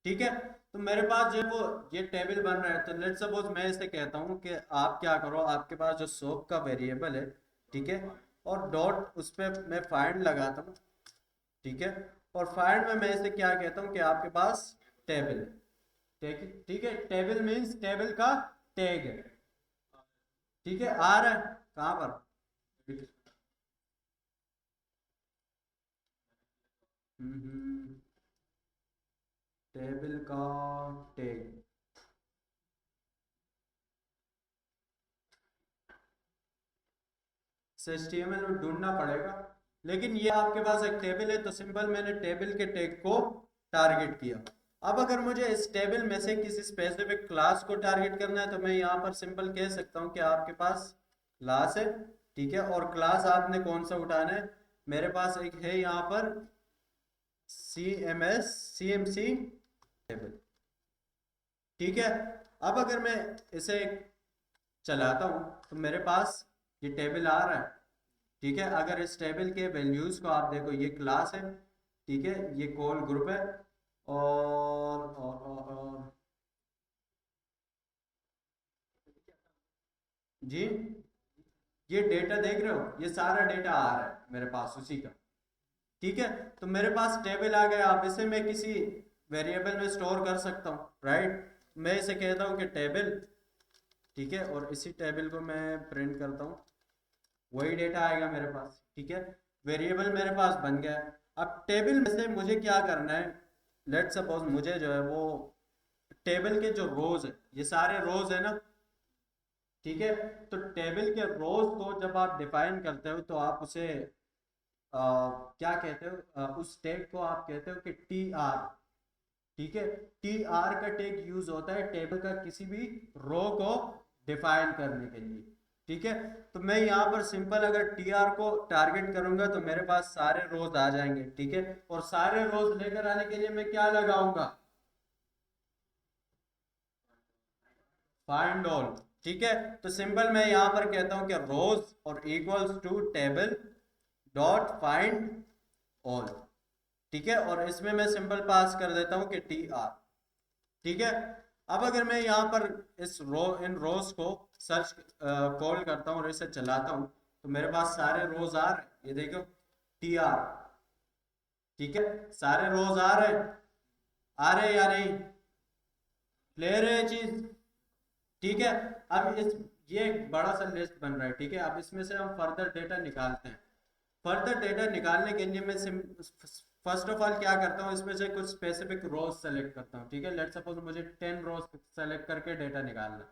ठीक है। तो मेरे पास जो वो ये टेबल बन रहा है, तो लेट्स सपोज मैं इसे कहता हूँ कि आप क्या करो, आपके पास जो सोप का वेरिएबल है, ठीक है, और डॉट उस पर मैं फाइंड लगाता हूँ, ठीक है, और फाइंड में मैं इसे क्या कहता हूँ कि आपके पास टेबल है, ठीक है, ठीक है, टेबल मीन्स टेबल का टैग है, ठीक है, आ रहा है कहाँ पर, टेबल का टैग, HTML में ढूंढना पड़ेगा, लेकिन ये आपके पास एक टेबल है, तो सिंपल मैंने टेबल के टैग को टारगेट किया। अब अगर मुझे इस टेबल में से किसी स्पेसिफिक क्लास को टारगेट करना है, तो मैं यहाँ पर सिंपल कह सकता हूँ कि आपके पास क्लास है, ठीक है, और क्लास आपने कौन सा उठाना है, मेरे पास एक है यहाँ पर CMC टेबल, ठीक है। अब अगर मैं इसे चलाता हूँ, तो मेरे पास ये टेबल आ रहा है, ठीक है। अगर इस टेबल के वैल्यूज को आप देखो, ये क्लास है, ठीक है, ये कॉल ग्रुप है, और जी, ये डेटा देख रहे हो, ये सारा डेटा आ रहा है मेरे पास उसी का। ठीक है, तो मेरे पास टेबल आ गया। अब इसे मैं किसी वेरिएबल में स्टोर कर सकता हूँ, राइट। मैं इसे कहता हूँ कि टेबल, ठीक है, और इसी टेबल को मैं प्रिंट करता हूँ, वही डेटा आएगा मेरे पास। ठीक है, वेरिएबल मेरे पास बन गया। अब टेबल में से मुझे क्या करना है, लेट सपोज मुझे जो है वो टेबल के जो रोज है, ये सारे रोज है ना, ठीक है। तो टेबल के रोज को जब आप डिफाइन करते हो तो आप उसे क्या कहते हो, उस टैग को आप कहते हो कि टी आर। ठीक है, टी आर का टैग यूज होता है टेबल का किसी भी रो को डिफाइन करने के लिए। ठीक है, तो मैं यहाँ पर सिंपल अगर टी आर को टारगेट करूंगा तो मेरे पास सारे रोज आ जाएंगे। ठीक है, और सारे रोज लेकर आने के लिए मैं क्या लगाऊंगा, फाइंड ऑल। ठीक है, तो सिंपल मैं यहां पर कहता हूं कि रोज और equals to table dot find all. ठीक है, और इसमें मैं सिंपल पास कर देता हूं कि टी आर। ठीक है, अब अगर मैं यहाँ पर इस रो इन रोज को सर्च कॉल करता हूँ और इसे चलाता हूँ तो मेरे पास सारे रोज आ रहे हैं, ये देखो टी आर। ठीक है, सारे रोज आ रहे हैं, आ रहे या नहीं, क्लियर है ये चीज। ठीक है, अब इस ये एक बड़ा सा लिस्ट बन रहा है। ठीक है, अब इसमें से हम फर्दर डेटा निकालते हैं। फर्दर डेटा निकालने के लिए मैं फर्स्ट ऑफ ऑल क्या करता हूँ, इसमें से कुछ स्पेसिफिक रोज सेलेक्ट करता हूँ। ठीक है, लेट सपोज मुझे 10 रोज सेलेक्ट करके डेटा निकालना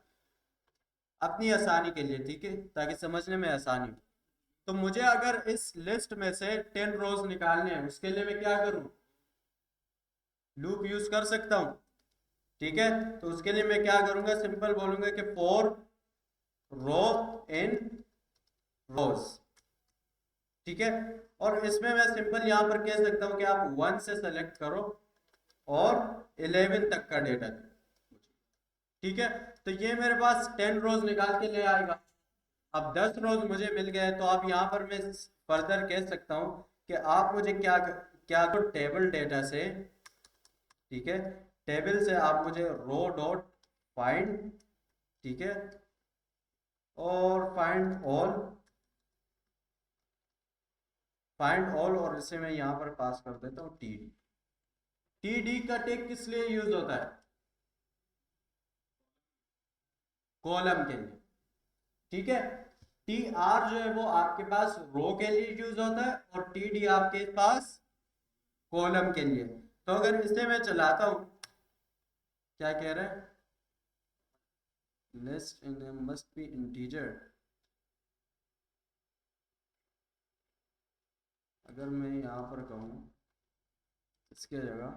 अपनी आसानी के लिए। ठीक है, ताकि समझने में आसानी हो। तो मुझे अगर इस लिस्ट में से 10 रोज निकालने हैं, उसके लिए मैं क्या करूँ, लूप यूज कर सकता हूँ। ठीक है, तो उसके लिए मैं क्या करूंगा, सिंपल बोलूंगा कि फॉर रो इन रोज। ठीक है, और इसमें मैं सिंपल यहां पर कह सकता हूं कि आप 1 से सेलेक्ट करो और 11 तक का डेटा दो। ठीक है, तो ये मेरे पास 10 रोज निकाल के ले आएगा। अब 10 रोज मुझे मिल गए, तो अब यहाँ पर मैं फर्दर कह सकता हूँ कि आप मुझे क्या क्या तो टेबल डेटा से, ठीक है, टेबल से आप मुझे रो डॉट फाइंड, ठीक है, और फाइंड ऑल, फाइंड ऑल, और इसे मैं यहाँ पर पास कर देता हूँ टी डी। टी डी का टेक किस लिए यूज होता है, कॉलम के लिए। ठीक है, टी आर जो है वो आपके पास रो के लिए यूज होता है और टी डी आपके पास कॉलम के लिए। तो अगर इसे मैं चलाता हूं, क्या कह रहा है, list in must be integer. अगर मैं यहाँ पर कहूँ इसके जगह,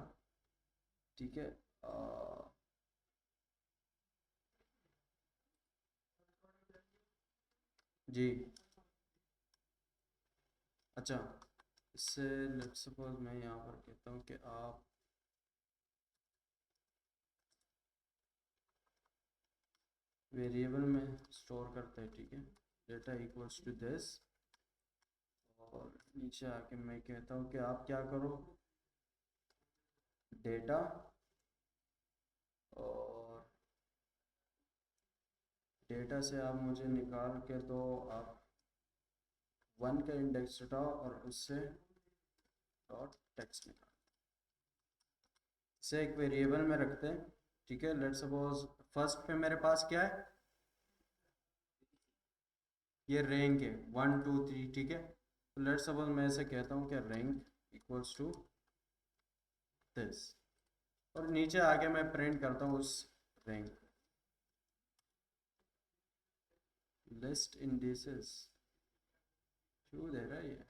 ठीक है, जी, अच्छा, इससे लेट सपोज मैं यहाँ पर कहता हूँ कि आप वेरिएबल में स्टोर करते हैं। ठीक है, डेटा इक्वल्स टू दिस, और नीचे आके मैं कहता हूँ कि आप क्या करो, डेटा, और डेटा से आप मुझे निकाल के दो, आप 1 का इंडेक्स हटाओ और उससे डॉट टेक्स्ट निकाल, इसे एक वेरिएबल में रखते हैं। ठीक है, लेट सपोज फर्स्ट पे मेरे पास क्या है, ये रैंक है 1 2 3। ठीक है, तो लेट सपोज मैं इसे कहता हूँ कि रैंक इक्वल्स टू दिस, और नीचे आके मैं प्रिंट करता हूँ उस रैंक, लिस्ट इंडिसेस, क्यों दे रहा है ये,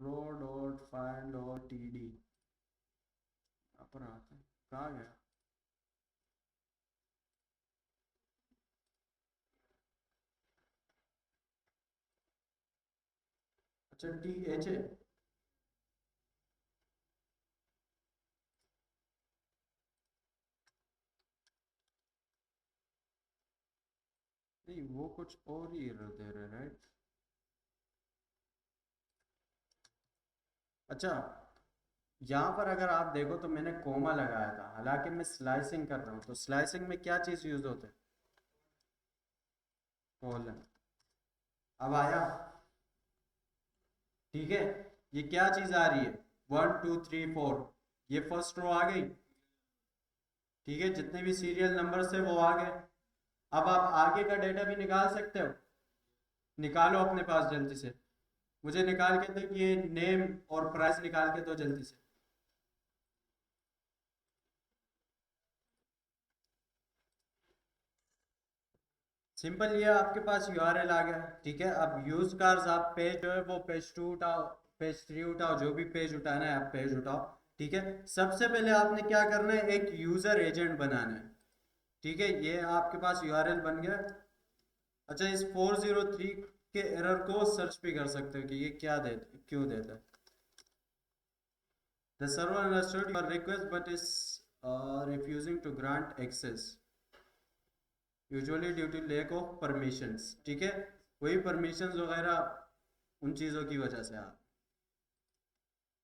row dot find dot T D, यहाँ पर आता है, कहाँ गया, अच्छा टी एच है, नहीं वो कुछ और ही एरर दे रहा है, राइट। अच्छा, यहाँ पर अगर आप देखो तो मैंने कोमा लगाया था, हालांकि मैं स्लाइसिंग कर रहा हूँ, तो स्लाइसिंग में क्या चीज़ यूज होता है? कोलन। अब आया? ठीक है, ये क्या चीज़ आ रही है? 1 2 3 4, ये फर्स्ट रो आ गई। ठीक है, जितने भी सीरियल नंबर है वो आ गए। अब आप आगे का डेटा भी निकाल सकते हो, निकालो अपने पास जल्दी से। मुझे निकाल के दो, ये नेम और प्राइस निकाल के दो जल्दी से। सिंपल, ये आपके पास यूआरएल आ गया। ठीक है, अब यूज कार्स आप पेज जो है वो पेज 2 उठाओ, पेज 3 उठाओ, जो भी पेज उठाना है आप पेज उठाओ। ठीक है, सबसे पहले आपने क्या करना है, एक यूजर एजेंट बनाना है। ठीक है, ये आपके पास यूआरएल बन गया। अच्छा, इस 403 के एरर को सर्च भी कर सकते हो कि ये क्या दे, क्यों देता है। The server understood your request but is refusing to grant access, usually due to lack of permissions. ठीक है, वही परमिशंस वगैरह उन चीज़ों की वजह से। आप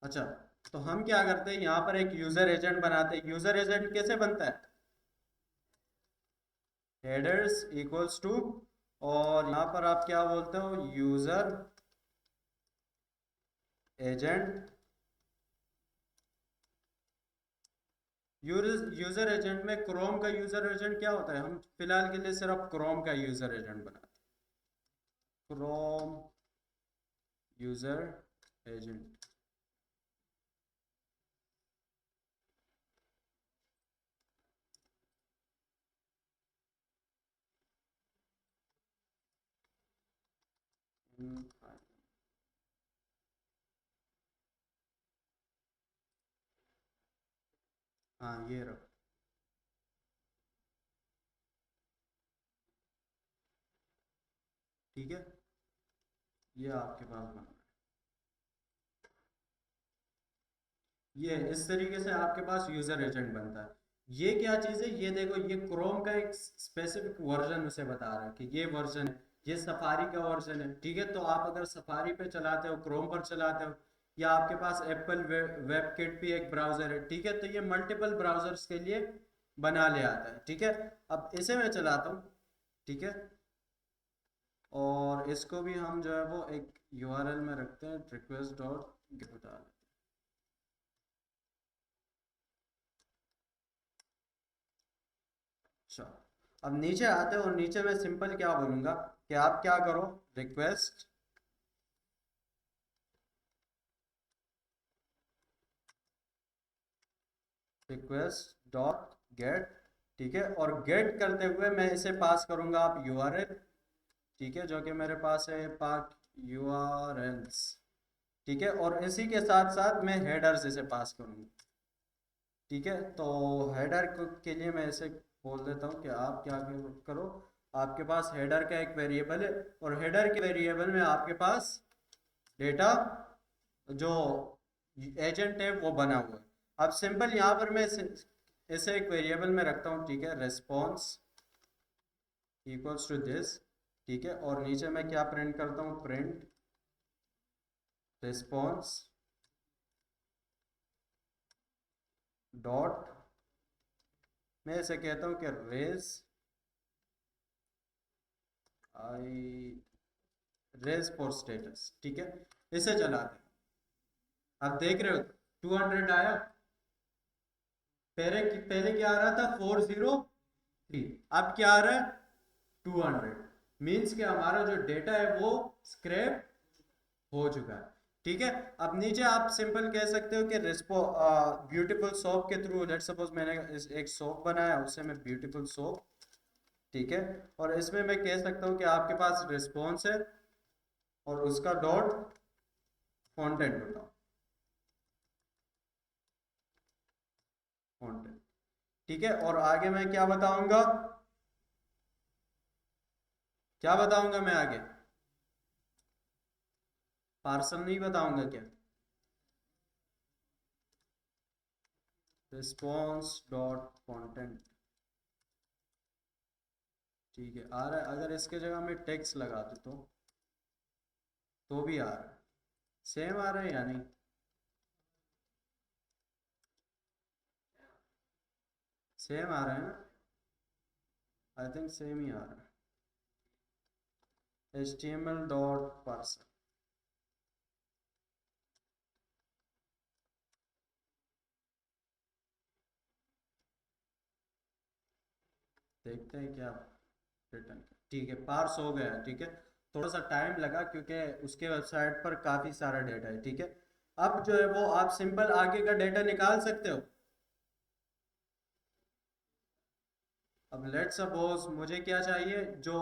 अच्छा, तो हम क्या करते हैं, यहाँ पर एक यूजर एजेंट बनाते हैं। यूजर एजेंट कैसे बनता है? हेडर्स इक्वल्स टू, और यहाँ पर आप क्या बोलते हो, यूजर एजेंट। यूजर एजेंट में क्रोम का यूजर एजेंट क्या होता है, हम फिलहाल के लिए सिर्फ क्रोम का यूजर एजेंट बनाते हैं। Chrome user agent. हाँ, ये रहो। ठीक है, ये आपके पास बना है। ये इस तरीके से आपके पास यूजर एजेंट बनता है। ये क्या चीज़ है, ये देखो, ये क्रोम का एक स्पेसिफिक वर्जन उसे बता रहा है कि ये वर्जन है, ये सफारी का वर्जन है। ठीक है, तो आप अगर सफारी पे चलाते हो, क्रोम पर चलाते हो, या आपके पास एप्पल वेब किट भी एक ब्राउजर है। ठीक है, तो ये मल्टीपल ब्राउजर्स के लिए बना ले आता है। ठीक है, अब इसे मैं चलाता हूँ। ठीक है, और इसको भी हम जो है वो एक यूआरएल में रखते हैं, रिक्वेस्ट डॉट गेट डाल। अच्छा, अब नीचे आते हो, और नीचे मैं सिंपल क्या बोलूंगा कि आप क्या करो, रिक्वेस्ट रिक्वेस्ट डॉट गेट। ठीक है, और गेट करते हुए मैं इसे पास करूंगा आप यूआरएल। ठीक है, जो कि मेरे पास है पार्ट यूआरएल्स। ठीक है, और इसी के साथ साथ मैं हेडर्स इसे पास करूंगा। ठीक है, तो हेडर के लिए मैं इसे बोल देता हूँ कि आप क्या करो, आपके पास हेडर का एक वेरिएबल है, और हेडर के वेरिएबल में आपके पास डेटा जो एजेंट है वो बना हुआ है। अब सिंपल यहाँ पर मैं इसे एक वेरिएबल में रखता हूँ। ठीक है, रेस्पॉन्स इक्वल्स टू दिस। ठीक है, और नीचे मैं क्या प्रिंट करता हूँ, प्रिंट रेस्पॉन्स डॉट, मैं इसे कहता हूँ कि raise I raise for status. ठीक है, इसे चलाते हैं। आप देख रहे हो 200 आया, पहले क्या आ रहा था, 403। अब क्या आ रहा है, 200। मीन्स कि हमारा जो डेटा है वो स्क्रैप हो चुका है। ठीक है, अब नीचे आप सिंपल कह सकते हो कि ब्यूटीफुल सोप के थ्रू, लेट सपोज मैंने एक सोप बनाया, उससे मैं ब्यूटीफुल सोप। ठीक है, और इसमें मैं कह सकता हूँ कि आपके पास रिस्पॉन्स है, और उसका डॉट कंटेंट बताओ, कंटेंट। ठीक है, और आगे मैं क्या बताऊंगा, क्या बताऊंगा मैं आगे, पार्सल नहीं बताऊंगा क्या, रिस्पॉन्स डॉट कंटेंट। ठीक है, आ रहा है। अगर इसके जगह मैं टेक्स्ट लगा दूँ तो भी आ रहा है, सेम आ रहा है या नहीं? सेम आ रहा है ना? आई थिंक सेम ही आ रहा है। HTML.parser। देखते हैं क्या रिटर्न। ठीक है, पार्स हो गया। ठीक है, थोड़ा सा टाइम लगा क्योंकि उसके वेबसाइट पर काफ़ी सारा डेटा है। ठीक है, अब जो है वो आप सिंपल आगे का डेटा निकाल सकते हो। अब लेट्स सपोज मुझे क्या चाहिए, जो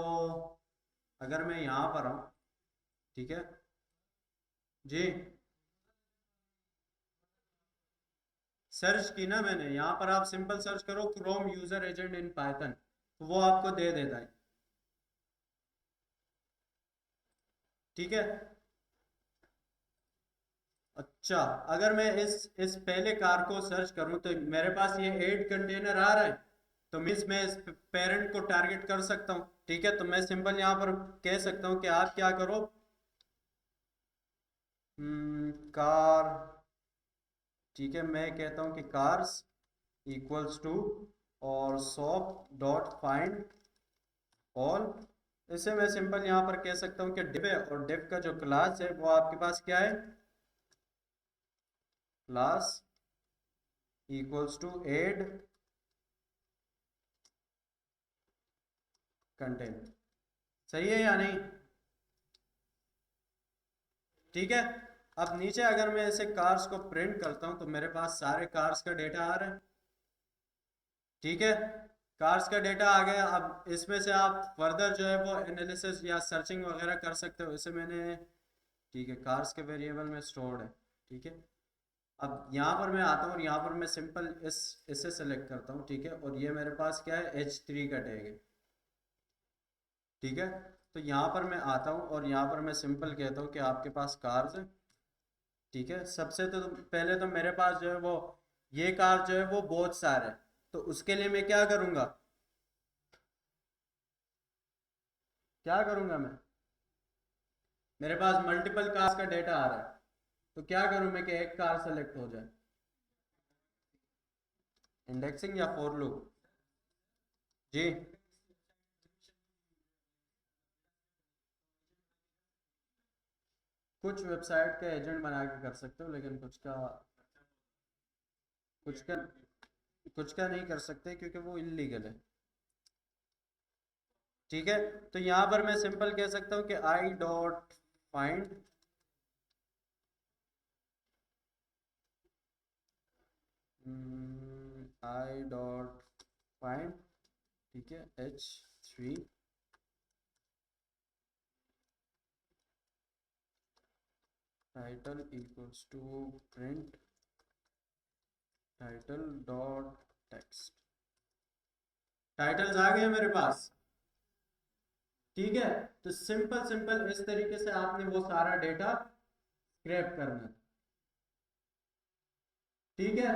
अगर मैं यहाँ पर हूँ, ठीक है जी, सर्च की ना मैंने, यहाँ पर आप सिंपल सर्च करो Chrome user agent in Python, तो वो आपको दे देता है। ठीक है, अच्छा, अगर मैं इस पहले कार को सर्च करूं तो मेरे पास ये 8 कंटेनर आ रहा है, तो मीन्स मैं इस पेरेंट को टारगेट कर सकता हूं। ठीक है, तो मैं सिंपल यहाँ पर कह सकता हूं कि आप क्या करो, कार, ठीक है, मैं कहता हूं कि कार्स इक्वल्स टू और शॉप डॉट फाइंड ऑल। इसे मैं सिंपल यहाँ पर कह सकता हूँ कि डिव है, और डिव का जो क्लास है वो आपके पास क्या है, class equals to ad content. सही है या नहीं? ठीक है, अब नीचे अगर मैं ऐसे कार्स को प्रिंट करता हूं तो मेरे पास सारे कार्स का डेटा आ रहा है। ठीक है, कार्स का डेटा आ गया। अब इसमें से आप फर्दर जो है वो एनालिसिस या सर्चिंग वगैरह कर सकते हो। इसे मैंने, ठीक है, कार्स के वेरिएबल में स्टोर्ड है। ठीक है, अब यहाँ पर मैं आता हूँ और यहाँ पर मैं सिंपल इसे सेलेक्ट करता हूँ। ठीक है, और ये मेरे पास क्या है, H3 का टैग है। ठीक है, तो यहाँ पर मैं आता हूँ और यहाँ पर मैं सिंपल कहता हूँ कि आपके पास कार्स है। ठीक है, सबसे तो पहले तो मेरे पास जो है वो ये कार जो है वो बहुत सारे है, तो उसके लिए मैं क्या करूँगा, क्या करूँगा मैं, मेरे पास मल्टीपल कार्स का डेटा आ रहा है, तो क्या करूँ मैं कि एक कार सेलेक्ट हो जाए। इंडेक्सिंग या फॉर लूप? जी, कुछ वेबसाइट का एजेंट बना के कर सकते हो, लेकिन कुछ का कुछ का नहीं कर सकते क्योंकि वो इलीगल है। ठीक है, तो यहाँ पर मैं सिंपल कह सकता हूँ कि I dot find I dot find, ठीक है, H3 title equals to print title dot text. Titles आ गए मेरे पास। ठीक है, तो सिंपल सिंपल इस तरीके से आपने वो सारा डेटा स्क्रैप करना है। ठीक है,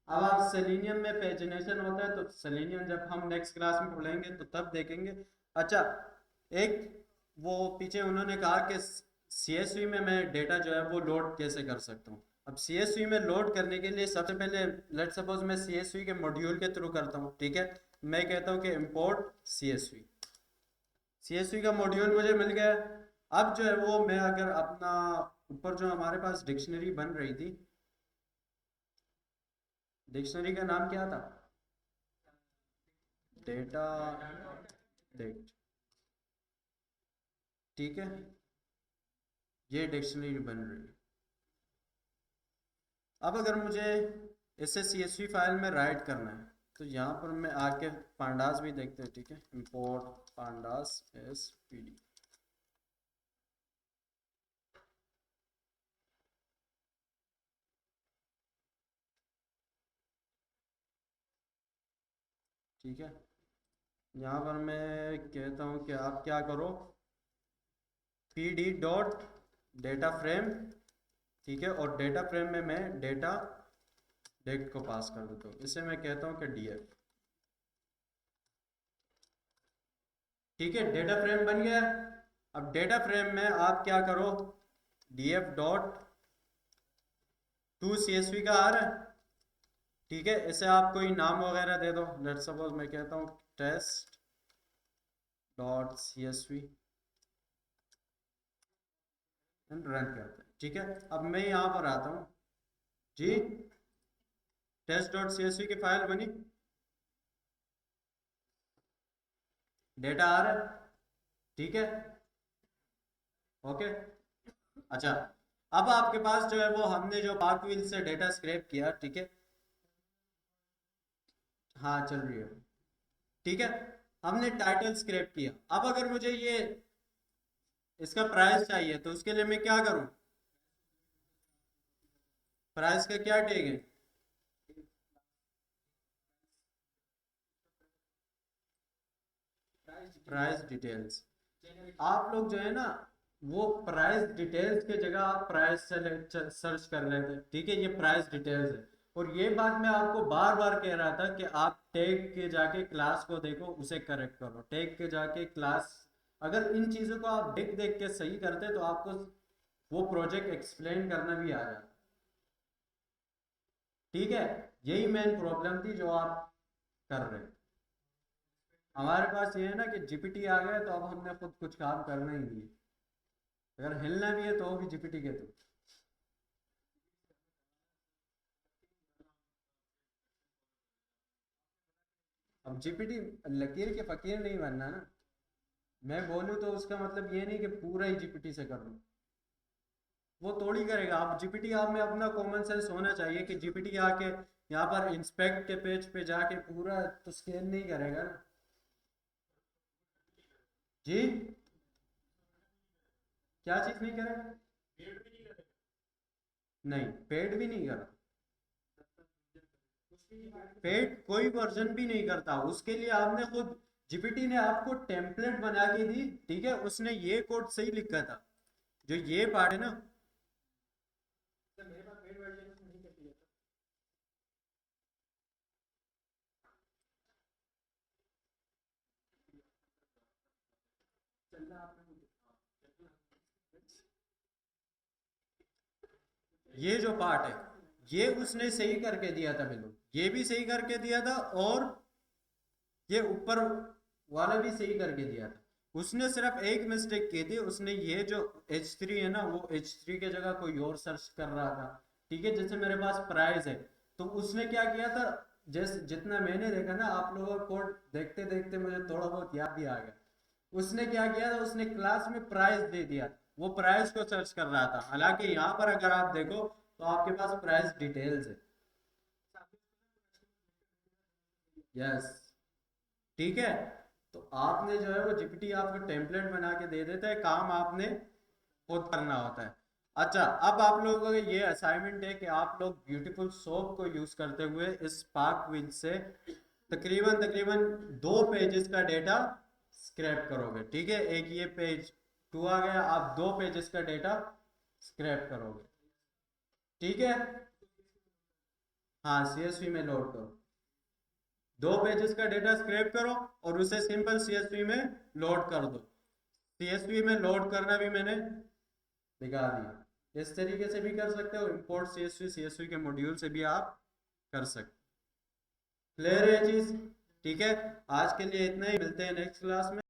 अब आप सेलेनियम में पेजिनेशन होता है, तो सेलेनियम जब हम नेक्स्ट क्लास में पढ़ेंगे तो तब देखेंगे। अच्छा, एक वो पीछे उन्होंने कहा कि CSV में मैं डेटा जो है वो लोड कैसे कर सकता हूँ। अब CSV में लोड करने के लिए सबसे पहले लेट सपोज मैं CSV के मॉड्यूल के थ्रू करता हूँ। ठीक है, मैं कहता हूँ कि इंपोर्ट CSV का मॉड्यूल मुझे मिल गया। अब जो है वो मैं अगर अपना ऊपर जो हमारे पास डिक्शनरी बन रही थी, डिक्शनरी का नाम क्या था, डेटा डेट। ठीक है, ये डिक्शनरी बन रही है। अब अगर मुझे इसे CSV फाइल में राइट करना है तो यहाँ पर मैं आके पांडास भी देखते हैं। ठीक है, इंपोर्ट पांडास एस PD। ठीक है, यहाँ पर मैं कहता हूँ कि आप क्या करो, PD डॉट डेटा फ्रेम। ठीक है, और डेटा फ्रेम में मैं डेटा डेट को पास कर देता हूँ। इसे मैं कहता हूँ कि DF। ठीक है, डेटा फ्रेम बन गया। अब डेटा फ्रेम में आप क्या करो, DF डॉट टू CSV का आ रहा है। ठीक है, इसे आप कोई नाम वगैरह दे दो। लेट सपोज मैं कहता हूँ test dot CSV and run करते हैं। ठीक है, अब मैं यहाँ पर आता हूँ जी, टेस्ट डॉट CSV की फाइल बनी, डेटा आ रहा है। ठीक है, ओके। अच्छा, अब आपके पास जो है वो हमने जो पार्क व्हील से डेटा स्क्रैप किया, ठीक है, हाँ चल रही है, ठीक है, हमने टाइटल स्क्रैप किया। अब अगर मुझे ये इसका प्राइस चाहिए तो उसके लिए मैं क्या करूं? प्राइस का क्या टैग है? Price details. आप लोग जो है ना, वो प्राइस डिटेल्स के जगह आप प्राइस सर्च कर रहे थे। ठीक है, ये प्राइस डिटेल्स है। और ये बात मैं आपको बार बार कह रहा था कि आप टैग के जाके क्लास को देखो, उसे करेक्ट करो। टैग के जाके क्लास, अगर इन चीज़ों को आप देख देख के सही करते तो आपको वो प्रोजेक्ट एक्सप्लेन करना भी आ जाता। ठीक है, यही मेन प्रॉब्लम थी जो आप कर रहे हैं। हमारे पास ये है ना कि जीपीटी आ गया तो अब हमने खुद कुछ काम करना ही नहीं है। अगर हिलना भी है तो वो भी जीपीटी के थ्रू। अब जीपीटी लकीर के फकीर नहीं बनना ना। मैं बोलूँ तो उसका मतलब ये नहीं कि पूरा ही जीपीटी से कर लूँ, वो थोड़ी करेगा। आप जीपीटी, आप में अपना कॉमन सेंस होना चाहिए कि जीपीटी आके यहाँ पर इंस्पेक्ट के पेज पे जाके पूरा तो स्कैन नहीं करेगा ना जी। क्या चीज़ नहीं करेगा? नहीं, पेड भी नहीं करा। पेड कोई वर्जन भी नहीं करता, उसके लिए आपने खुद, जीपीटी ने आपको टेम्पलेट बना के दी। ठीक है, उसने ये कोड सही लिखा था, जो ये पार्ट है ना। ये जो पार्ट है ये उसने सही करके दिया था, बिल्कुल ये भी सही करके दिया था, और ये ऊपर वाला भी सही करके दिया था। उसने सिर्फ एक मिस्टेक की थी, उसने ये जो H3 है ना, वो H3 के जगह कोई और सर्च कर रहा था। ठीक है, जैसे मेरे पास प्राइस है, तो उसने क्या किया था, जैसे जितना मैंने देखा ना, आप लोगों का कोड देखते देखते मुझे थोड़ा बहुत याद भी आ गया। उसने क्या किया था, उसने क्लास में प्राइस दे दिया, वो प्राइस को सर्च कर रहा था। हालांकि यहाँ पर अगर आप देखो तो आपके पास प्राइस डिटेल्स है। यस, ठीक है। तो आपने जो है वो जीपीटी आपको टेम्पलेट बना के दे देता है, काम आपने खुद करना होता है। अच्छा, अब आप लोगों का ये असाइनमेंट है कि आप लोग ब्यूटीफुल सोप को यूज करते हुए इस स्पार्क विंड से तकरीबन तकरीबन 2 पेजेस का डेटा स्क्रैप करोगे। ठीक है, एक ये पेज 2 आ गया, आप 2 पेजेस का डेटा स्क्रैप करोगे। ठीक है, हाँ CSV में लोड करो, 2 पेजेस का डेटा स्क्रैप करो और उसे सिंपल CSV में लोड कर दो। CSV में लोड करना भी मैंने दिखा दिया। इस तरीके से भी कर सकते हो, इंपोर्ट CSV के मॉड्यूल से भी आप कर सकते। क्लियर है ये चीज? ठीक है, आज के लिए इतना ही, मिलते हैं नेक्स्ट क्लास में।